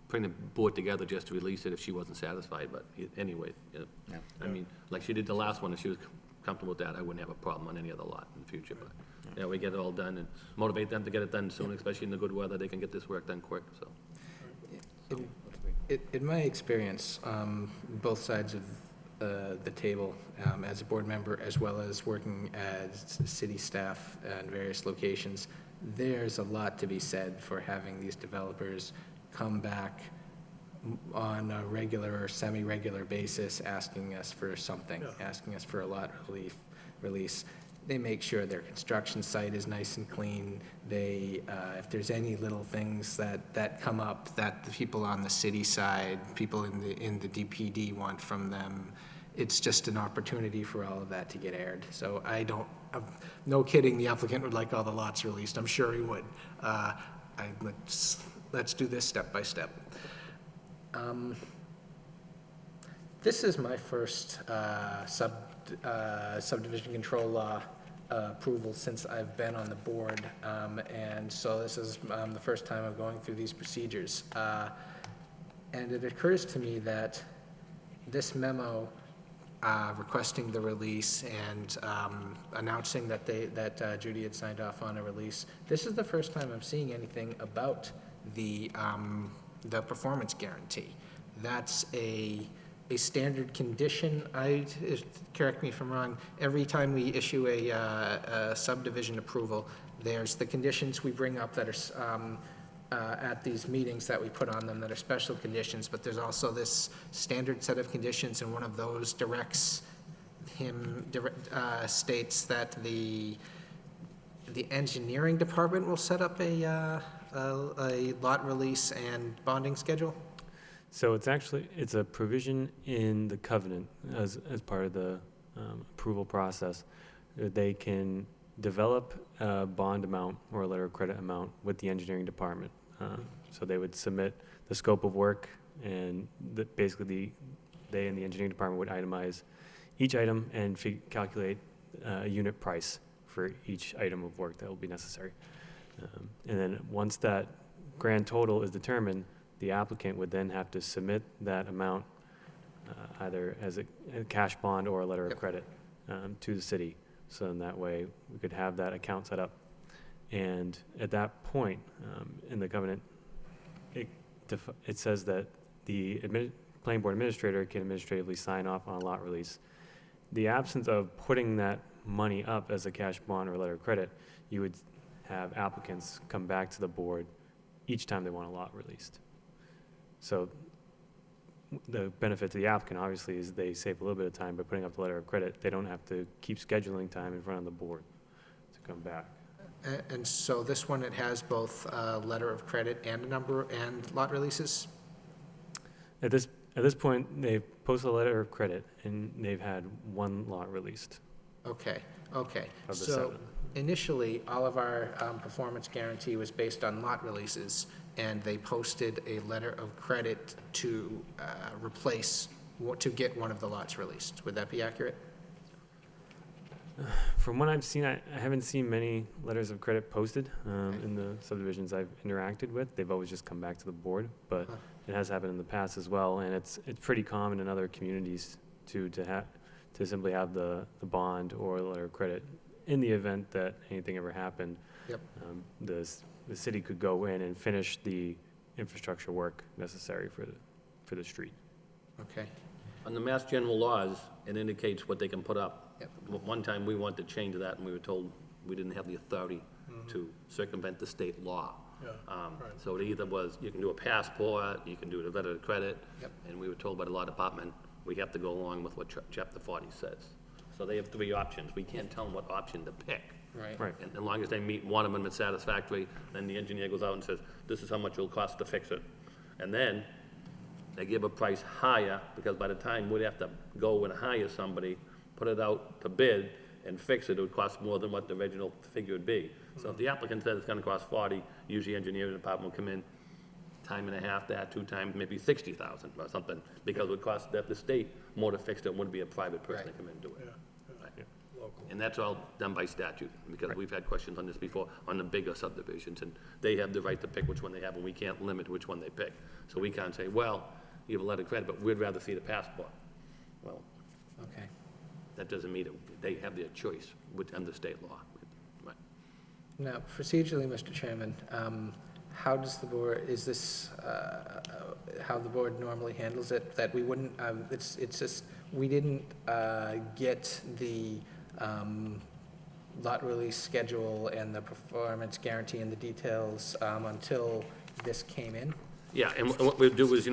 bring the board together just to release it if she wasn't satisfied, but anyway, you know, Yeah. I mean, like she did the last one, if she was comfortable with that, I wouldn't have a problem on any other lot in the future, but, yeah, we get it all done and motivate them to get it done soon, especially in the good weather, they can get this work done quick, so. In my experience, both sides of the table, as a board member, as well as working as city staff in various locations, there's a lot to be said for having these developers come back on a regular or semi-regular basis asking us for something, asking us for a lot release. They make sure their construction site is nice and clean. They, if there's any little things that come up that the people on the city side, people in the DPD want from them, it's just an opportunity for all of that to get aired. So no kidding, the applicant would like all the lots released. I'm sure he would. Let's do this step by step. This is my first subdivision control law approval since I've been on the board, and so this is the first time I'm going through these procedures. And it occurs to me that this memo requesting the release and announcing that Judy had signed off on a release, this is the first time I'm seeing anything about the performance guarantee. That's a standard condition. Correct me if I'm wrong, every time we issue a subdivision approval, there's the conditions we bring up that are at these meetings that we put on them that are special conditions, but there's also this standard set of conditions, and one of those states that the engineering department will set up a lot release and bonding schedule? So it's a provision in the covenant as part of the approval process. They can develop a bond amount or a letter of credit amount with the engineering department. So they would submit the scope of work, and basically they and the engineering department would itemize each item and calculate a unit price for each item of work that will be necessary. And then once that grand total is determined, the applicant would then have to submit that amount either as a cash bond or a letter of credit to the city. So in that way, we could have that account set up. And at that point, in the covenant, it says that the planning board administrator can administratively sign off on a lot release. The absence of putting that money up as a cash bond or a letter of credit, you would have applicants come back to the board each time they want a lot released. So the benefit to the applicant, obviously, is they save a little bit of time by putting up the letter of credit. They don't have to keep scheduling time in front of the board to come back. And so this one, it has both a letter of credit and a number and lot releases? At this point, they've posted a letter of credit, and they've had one lot released. Okay. Of the So 7. initially, all of our performance guarantee was based on lot releases, and they posted a letter of credit to to get one of the lots released. Would that be accurate? From what I've seen, I haven't seen many letters of credit posted in the subdivisions I've interacted with. They've always just come back to the board, but it has happened in the past as well, and it's pretty common in other communities to simply have the bond or the letter of credit in the event that anything ever happened. Yep. The city could go in and finish the infrastructure work necessary for the street. Okay. On the Mass General laws, it indicates what they can put up. Yep. One time, we wanted to change that, and we were told we didn't have the authority to circumvent the state law. Yeah, right. So it either was, you can do a passport, you can do a letter of credit, Yep. and we were told by the law department, we have to go along with what Chapter 40 says. So they have 3 options. We can't tell them what option to pick. Right. And as long as they meet one of them, it's satisfactory, then the engineer goes out and says, this is how much it'll cost to fix it. And then they give a price higher, because by the time we'd have to go and hire somebody, put it out to bid and fix it, it would cost more than what the original figure would be. So if the applicant says it's gonna cost 40, usually engineering department will come in, time and a half that, 2 times, maybe 60,000 or something, because it would cost the state more to fix it, it wouldn't be a private person to come in and do it. Right. Local. And that's all done by statute, because we've had questions on this before, on the bigger subdivisions, and they have the right to pick which one they have, and we can't limit which one they pick. So we can't say, well, you have a letter of credit, but we'd rather see the passport. Well, Okay. that doesn't mean it, they have their choice under state law. Right. Now, procedurally, Mr. Chairman, how does the board, is this how the board normally handles it? That we wouldn't, it's just, we didn't get the lot release schedule and the performance guarantee and the details until this came in? Yeah, and what we'll do is,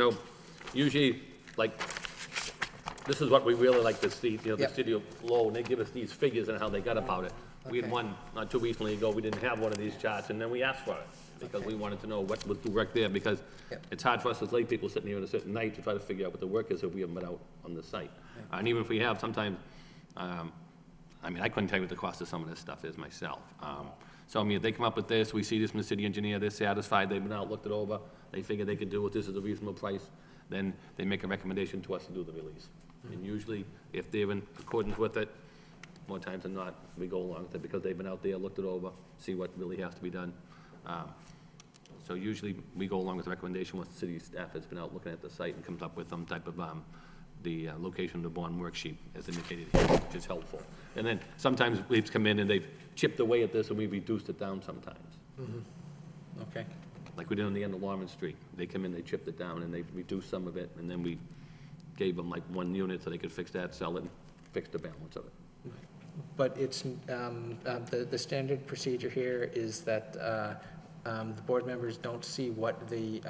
usually, like, this is what we really like to see, you know, the Yep. city of Lowell, and they give us these figures and how they got about it. We had Okay. one, not too recently ago, we didn't have one of these charts, and then we asked for it, because we wanted to know what was the work there, because Yep. it's hard for us as lay people sitting here on a certain night to try to figure out what the work is if we haven't been out on the site. And even if we have, sometimes, I mean, I couldn't tell you what the cost of some of this stuff is myself. So, I mean, if they come up with this, we see this from the city engineer, they're satisfied, they've been out, looked it over, they figure they could do it, this is a reasonable price, then they make a recommendation to us to do the release. And usually, if they're in accordance with it, more times than not, we go along with it, because they've been out there, looked it over, see what really has to be done. So usually, we go along with the recommendation once the city staff has been out looking at the site and comes up with some type of, the location of the bond worksheet as indicated here, which is helpful. And then sometimes we've come in and they've chipped away at this and we've reduced it down sometimes. Okay. Like we did on the end of Lawrence Street. They come in, they chipped it down and they reduced some of it, and then we gave them like 1 unit so they could fix that, sell it, and fix the balance of it. But it's, the standard procedure here is that the board members don't see what the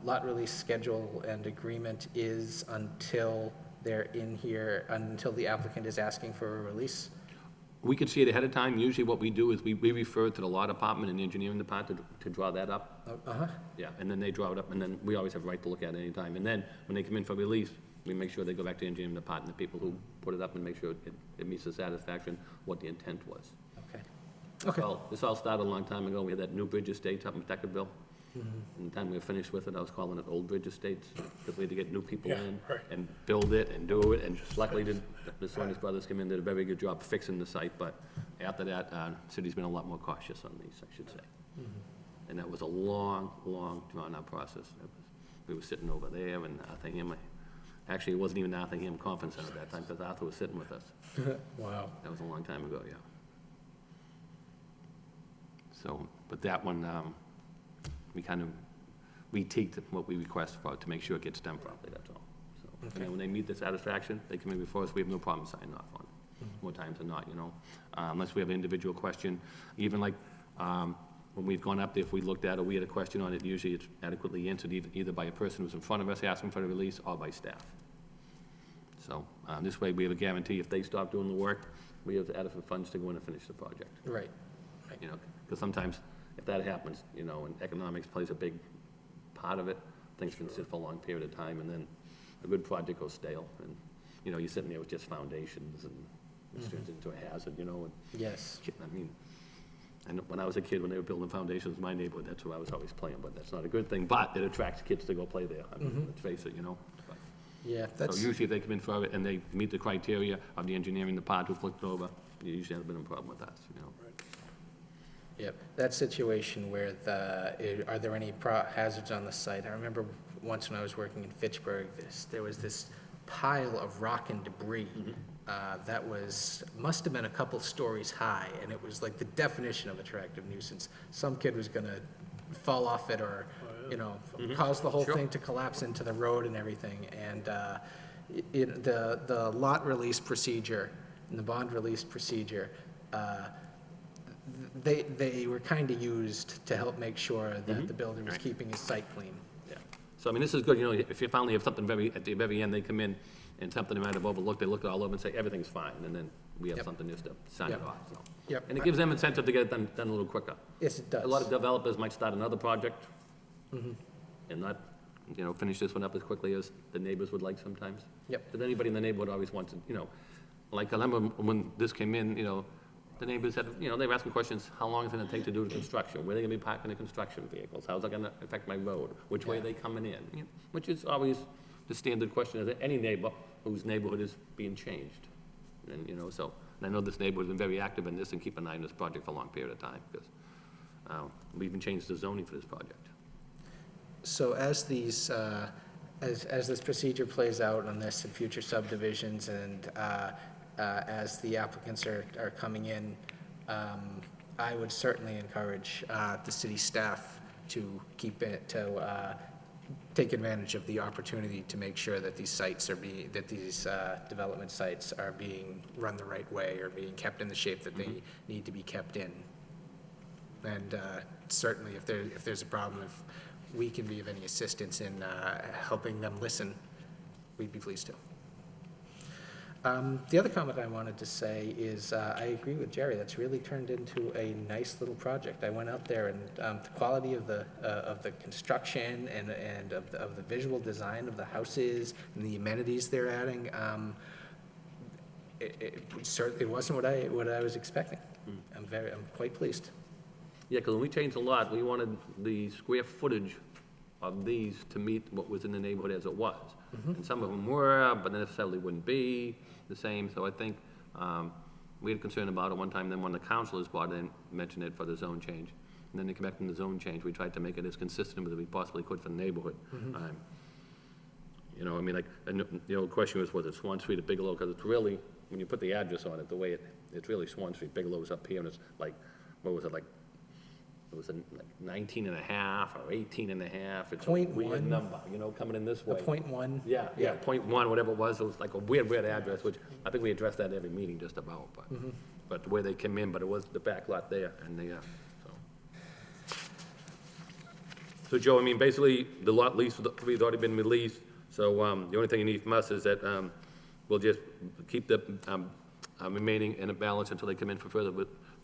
lot release schedule and agreement is until they're in here, until the applicant is asking for a release? We could see it ahead of time. Usually what we do is we refer to the law department and the engineering department to draw that up. Uh-huh. Yeah, and then they draw it up, and then we always have a right to look at it anytime. And then, when they come in for release, we make sure they go back to the engineering department, the people who put it up, and make sure it meets the satisfaction, what the intent was. Okay. Okay. Well, this all started a long time ago. We had that New Bridge Estates up in Deckerville. And the time we were finished with it, I was calling it Old Bridge Estates, because we had to get new people Yeah, in right. and build it and do it, and luckily, the Sonics brothers came in, did a very good job fixing the site, but after that, city's been a lot more cautious on these, I should say. And that was a long, long, drawn-out process. We were sitting over there, and Arthur, actually, it wasn't even Arthur Conference Center at that time, because Arthur was sitting with us. Wow. That was a long time ago, yeah. So, but that one, we kind of reticked what we request for, to make sure it gets done properly, that's all. So, and then when they meet the satisfaction, they come in before us, we have no problem signing off on it, more times than not, you know? Unless we have an individual question, even like, when we've gone up there, if we looked at it, we had a question on it, usually it's adequately answered either by a person who's in front of us asking for the release, or by staff. So, this way, we have a guarantee, if they stop doing the work, we have adequate funds to go in and finish the project. Right. You know, because sometimes, if that happens, you know, and economics plays a big part of it, things can sit for a long period of time, and then a good project goes stale, and, you know, you're sitting there with just foundations, and it turns into a hazard, you know, and, Yes. I mean, I know when I was a kid, when they were building foundations in my neighborhood, that's where I was always playing, but that's not a good thing, but it attracts kids to go play there, I mean, let's face it, you know? But- Yeah, So that's, usually if they come in for it and they meet the criteria of the engineering department who flipped it over, you usually haven't been a problem with us, you know? yep, that situation where are there any hazards on the site? I remember once when I was working in Fitchburg, there was this pile of rock and debris that must have been a couple stories high, and it was like the definition of attractive nuisance. Some kid was gonna fall off it, or, you know, cause the whole Sure. thing to collapse into the road and everything. And the lot release procedure and the bond release procedure, they were kind of used to help make sure that the builder was keeping his site clean. Yeah. So, I mean, this is good, you know, if you finally have something at the very end, they come in and something they might have overlooked, they look it all over and say, everything's fine, and then we have Yep. something just to sign it Yep. off, so. Yep. And it gives them incentive to get it done a little quicker. Yes, it does. A lot of developers might start another project and not, you know, finish this one up as quickly as the neighbors would like sometimes. Yep. But anybody in the neighborhood always wants to, you know, like, I remember when this came in, you know, the neighbors had, you know, they were asking questions, how long is it gonna take to do the construction? Where are they gonna be parking the construction vehicles? How's that gonna affect my road? Which way are they coming in? You know, which is always the standard question of any neighbor whose neighborhood is being changed. And, you know, so, and I know this neighborhood's been very active in this and keep an eye on this project for a long period of time, because we even changed the zoning for this project. So as these, as this procedure plays out on this and future subdivisions, and as the applicants are coming in, I would certainly encourage the city staff to take advantage of the opportunity to make sure that these sites that these development sites are being run the right way, or being kept in the shape that they need to be kept in. And certainly, if there's a problem, if we can be of any assistance in helping them listen, we'd be pleased to. The other comment I wanted to say is I agree with Jerry. That's really turned into a nice little project. I went out there, and the quality of the construction and of the visual design of the houses and the amenities they're adding, it wasn't what I was expecting. I'm quite pleased. Yeah, because when we changed the lot, we wanted the square footage of these to meet what was in the neighborhood as it was. And some of them were, but necessarily wouldn't be the same. So I think we had concern about it one time. Then when the councilors brought it in, mentioned it for the zone change. And then they came back from the zone change. We tried to make it as consistent as we possibly could for the neighborhood. You know, I mean, like, and the old question was it Swan Street or Bigelow? Because it's really, when you put the address on it, the way it's really Swan Street. Bigelow's up here, and it's like, what was it, like, it was like 19 and a half or 18 and a half. It's a weird 0.1. number, you know, coming in this way. 0.1. Yeah, 0.1, whatever it was like a weird address, which I think we addressed that every meeting just about, but the way they came in, but it was the back lot there, and so. So Joe, I mean, basically, the lot lease for the three has already been released, so the only thing you need from us is that we'll just keep the remaining in a balance until they come in for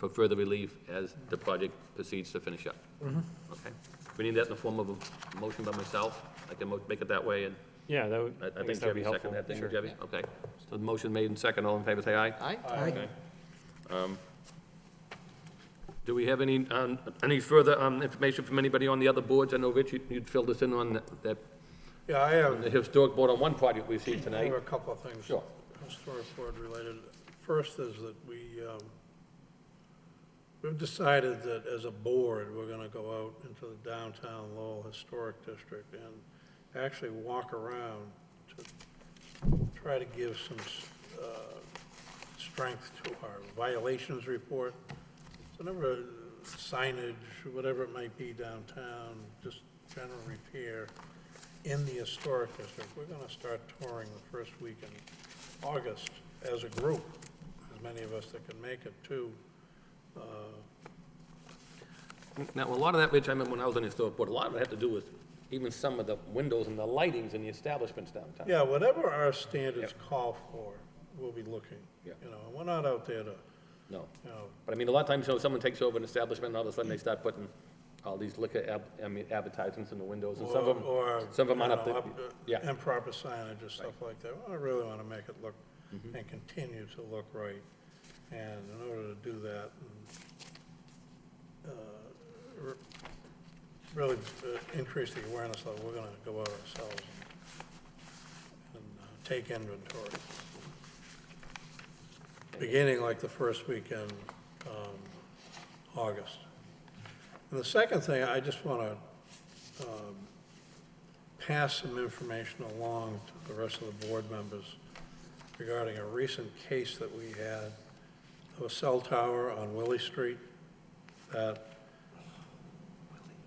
further relief as the project proceeds to finish up. Okay. We need that in the form of a motion by myself. I can make it that way, and Yeah, that would, I I think guess that would be Jeffy helpful. seconded that thing, Sure. Jeffy? Okay. So the motion made and second, all in favor, say aye. Aye? Okay. Do we have any further information from anybody on the other boards? I know, Rich, you'd filled us in on that, Yeah, I have. the historic board on one project we've seen I tonight. have a couple of things. Sure. Historic board related. First is that we've decided that as a board, we're gonna go out into the downtown Lowell Historic District and actually walk around to try to give some strength to our violations report. So number of signage, whatever it might be downtown, just general repair in the historic district. We're gonna start touring the first week in August as a group, as many of us that can make it too. Now, a lot of that, Rich, I remember when I was on the historic board, a lot of it had to do with even some of the windows and the lightings in the establishments downtown. Yeah, whatever our standards call for, we'll be looking. Yeah. You know, and we're not out there to, No. you know, But I mean, a lot of times, you know, someone takes over an establishment, and all of a sudden they start putting all these liquor advertisements in the windows, and some of them, or, some of them you aren't up know, to, yeah. improper signage or stuff like that. I really want to make it look and continue to look right. And in order to do that, really increase the awareness level, we're going to go out ourselves and take inventory. Beginning like the first week in August. And the second thing, I just want to pass some information along to the rest of the board members regarding a recent case that we had of a cell tower on Willie Street that,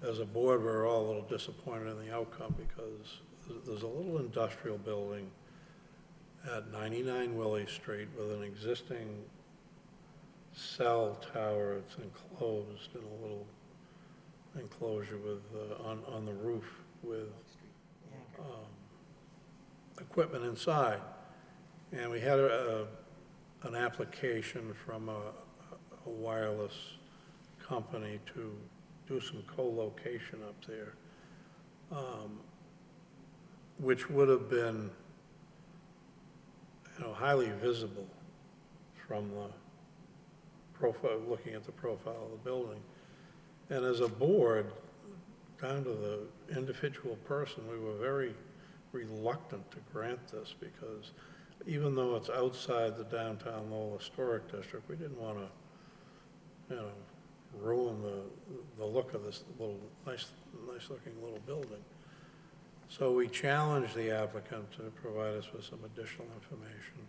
as a board, we're all a little disappointed in the outcome because there's a little industrial building at 99 Willie Street with an existing cell tower. It's enclosed in a little enclosure with, on the roof with equipment inside. And we had an application from a wireless company to do some co-location up there, which would have been, you know, highly visible from the profile, looking at the profile of the building. And as a board, down to the individual person, we were very reluctant to grant this because even though it's outside the downtown Lowell Historic District, we didn't want to, you know, ruin the look of this little, nice looking little building. So we challenged the applicant to provide us with some additional information,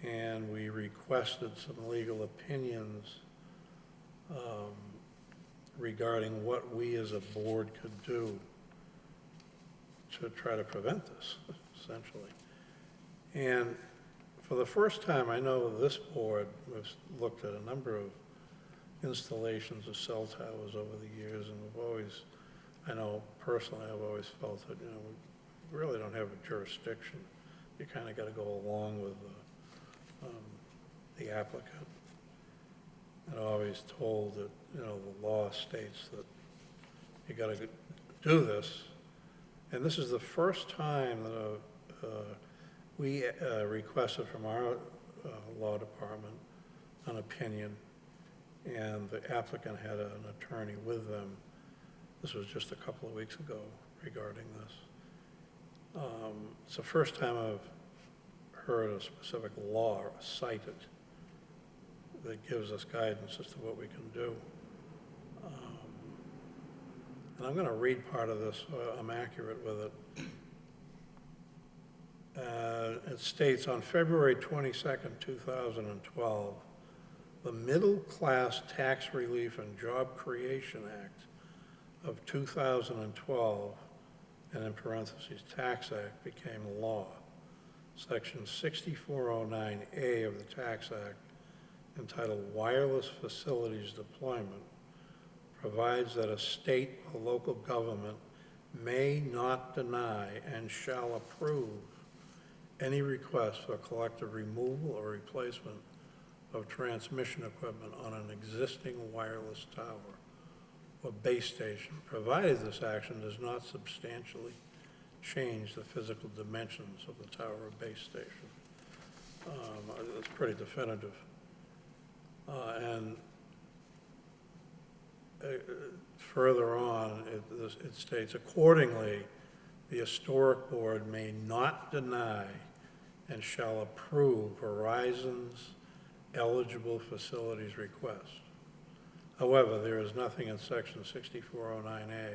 and we requested some legal opinions regarding what we as a board could do to try to prevent this, essentially. And for the first time, I know this board has looked at a number of installations of cell towers over the years, and we've always I know personally, I've always felt that, we really don't have a jurisdiction. You kind of got to go along with the applicant. And always told that, the law states that you got to do this. And this is the first time that we requested from our law department an opinion, and the applicant had an attorney with them. This was just a couple of weeks ago regarding this. It's the first time I've heard a specific law cited that gives us guidance as to what we can do. And I'm going to read part of this so I'm accurate with it. It states, on February 22nd, 2012, the Middle Class Tax Relief and Job Creation Act of 2012, and in parentheses, Tax Act, became law. Section 6409A of the Tax Act, entitled Wireless Facilities Deployment, provides that a state or local government may not deny and shall approve any request for collective removal or replacement of transmission equipment on an existing wireless tower or base station, provided this action does not substantially change the physical dimensions of the tower or base station. That's pretty definitive. And further on, it states, accordingly, the Historic Board may not deny and shall approve Verizon's eligible facilities request. However, there is nothing in section 6409A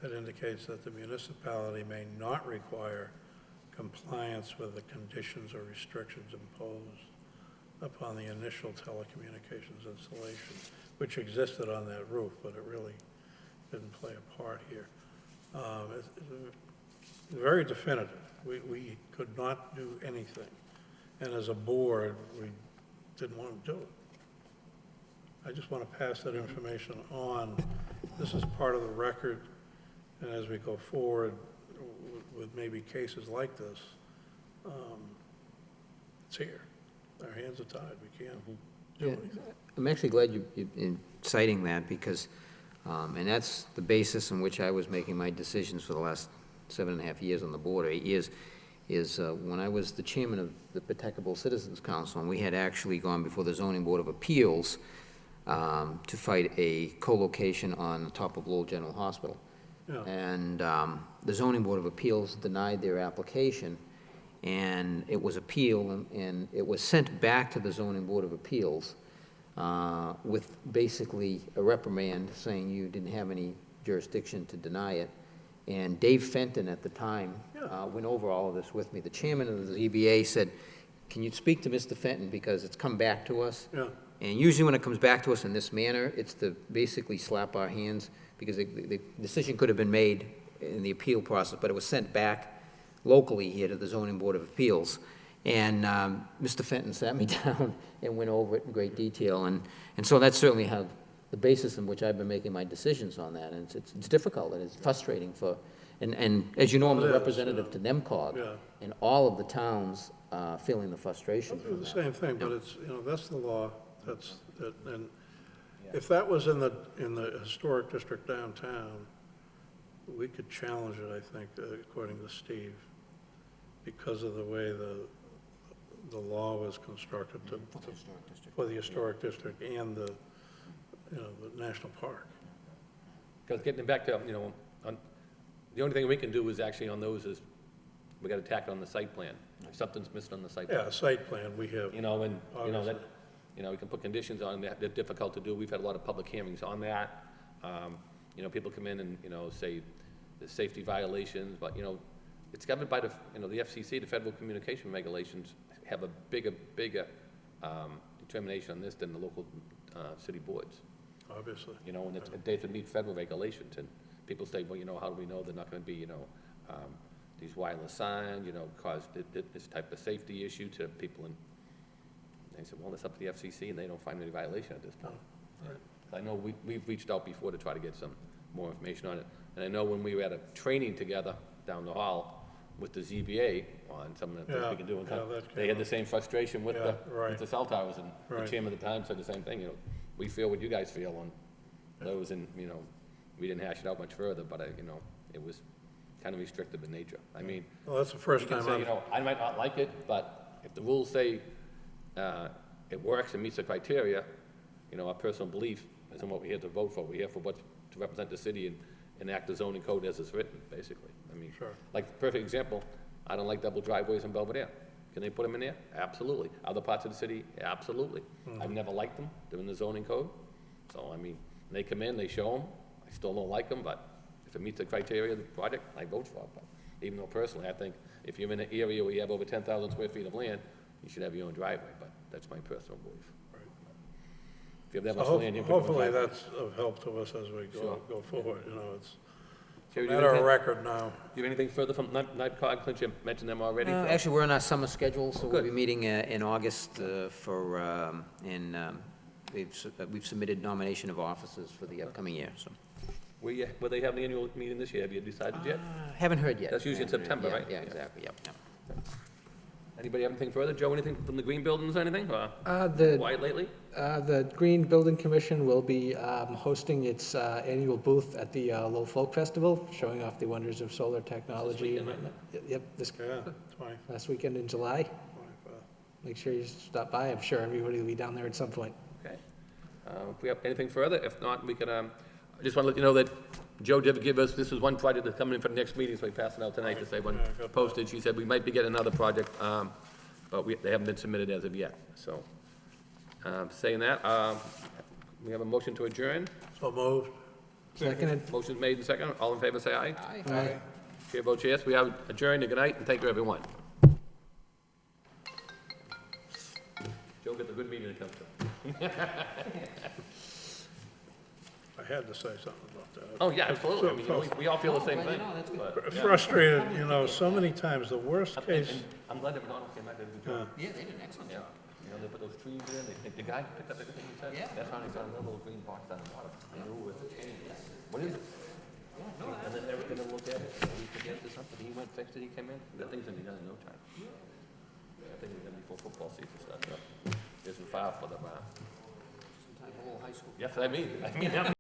that indicates that the municipality may not require compliance with the conditions or restrictions imposed upon the initial telecommunications installation, which existed on that roof, but it really didn't play a part here. It's very definitive. We could not do anything. And as a board, we didn't want to do it. I just want to pass that information on. This is part of the record, and as we go forward with maybe cases like this, it's here. Our hands are tied. We can't do anything. I'm actually glad you're citing that because, and that's the basis on which I was making my decisions for the last 7.5 years on the board, or 8 years, is when I was the chairman of the Protectable Citizens Council, and we had actually gone before the Zoning Board of Appeals to fight a co-location on the top of Lowell General Hospital. Yeah. And the Zoning Board of Appeals denied their application, and it was appealed, and it was sent back to the Zoning Board of Appeals with basically a reprimand saying you didn't have any jurisdiction to deny it. And Dave Fenton at the time went over all of this with me. The chairman of the ZBA said, can you speak to Mr. Fenton because it's come back to us? Yeah. And usually when it comes back to us in this manner, it's to basically slap our hands because the decision could have been made in the appeal process, but it was sent back locally here to the Zoning Board of Appeals. And Mr. Fenton sat me down and went over it in great detail. And so that's certainly how the basis in which I've been making my decisions on that. And it's difficult and it's frustrating for, and as you know, I'm the representative to NEMCOG. Yeah. And all of the towns feeling the frustration It's from the that. same thing, but it's, that's the law. That's, and if that was in the historic district downtown, we could challenge it, I think, according to Steve, because of the way the law was constructed for the historic district and the national park. Because getting back to, the only thing we can do is actually on those is, we got to tack it on the site plan. If something's missed on the site plan. Yeah, site plan, we have. That, we can put conditions on that, they're difficult to do. We've had a lot of public hearings on that. People come in and, say the safety violations, but, it's governed by the FCC, the Federal Communication Regulations, have a bigger determination on this than the local city boards. Obviously. And they have to meet federal regulations, and people say, well, how do we know they're not gonna be, these wireless signs, cause this type of safety issue to people, and they said, well, it's up to the FCC, and they don't find any violation at this point. Right. I know we've reached out before to try to get some more information on it. And I know when we were at a training together down the hall with the ZBA on some of the things we can do, and they had the same frustration with with the cell towers, and the chairman at the time said the same thing, you know, we feel what you guys feel on those, and, you know, we didn't hash it out much further, but, you know, it was kind of restrictive in nature. I mean, Well, that's the first you can time say, I've... you know, I might not like it, but if the rules say it works and meets the criteria, you know, our personal belief isn't what we're here to vote for. We're here for what, to represent the city and enact the zoning code as it's written, basically. I mean, like, perfect example, I don't like double driveways in Belvedere. Can they put them in there? Absolutely. Other parts of the city? Absolutely. I've never liked them. They're in the zoning code. So, I mean, they come in, they show them. I still don't like them, but if it meets the criteria of the project, I vote for it. But even though personally, I think if you're in an area where you have over 10,000 square feet of land, you should have your own driveway, but that's my personal belief. If you have that much land, you can put one Hopefully driveway. that's of help to us as we go forward, you know, it's Jerry, a do you matter have of anything- record now. Do you have anything further from NIPCOG? Clint, you mentioned them already. Actually, we're on our summer schedule, so we'll Good. be meeting in August we've submitted nomination of officers for the upcoming year, so. Will they have the annual meeting this year? Have you decided yet? Haven't heard yet. That's usually in Haven't heard. September, Yeah, right? Yeah, Yeah. exactly, yep. Anybody have anything further? Joe, anything from the green buildings or anything? Or The quiet lately? The Green Building Commission will be hosting its annual booth at the Lowell Folk Festival, showing off the wonders of solar technology. weekend, Yep, this Yeah, 20, last weekend in July. 25. Make sure you stop by. I'm sure everybody will be down there at some point. Okay. If we have anything further, if not, we could, I just want to let you know that Joe did give us, this is one project that's coming in for the next meeting, so we passed it out tonight to say when Yeah, I got that. posted. She said we might be getting another project, but they haven't been submitted as of yet, so. Saying that, we have a motion to adjourn. So moved. Seconded. Motion's made and second. All in favor, say aye. Aye. Chair votes yes. We have adjourned. Good night, and thank you, everyone. Joe gets a good meeting to come to. I had to say something about that. Oh, yeah, absolutely. I mean, you know, we all feel the same thing. That's good. But, yeah. Frustrated, you know, so many times, the worst case, And I'm glad that McDonald's came back and did a good job. Yeah, they did an excellent Yeah. job. You know, they put those trees in, the guy picked up everything he said. Yeah. That's how they found a little green box down the bottom. They knew it was a change. What is it? And then they were gonna look at it, and we forget or something. He went, fixed it, he came in. That thing's gonna be done in no time. I think it's gonna be full football season stuff. Isn't far for the, Sometime, whole high school. yes, I mean,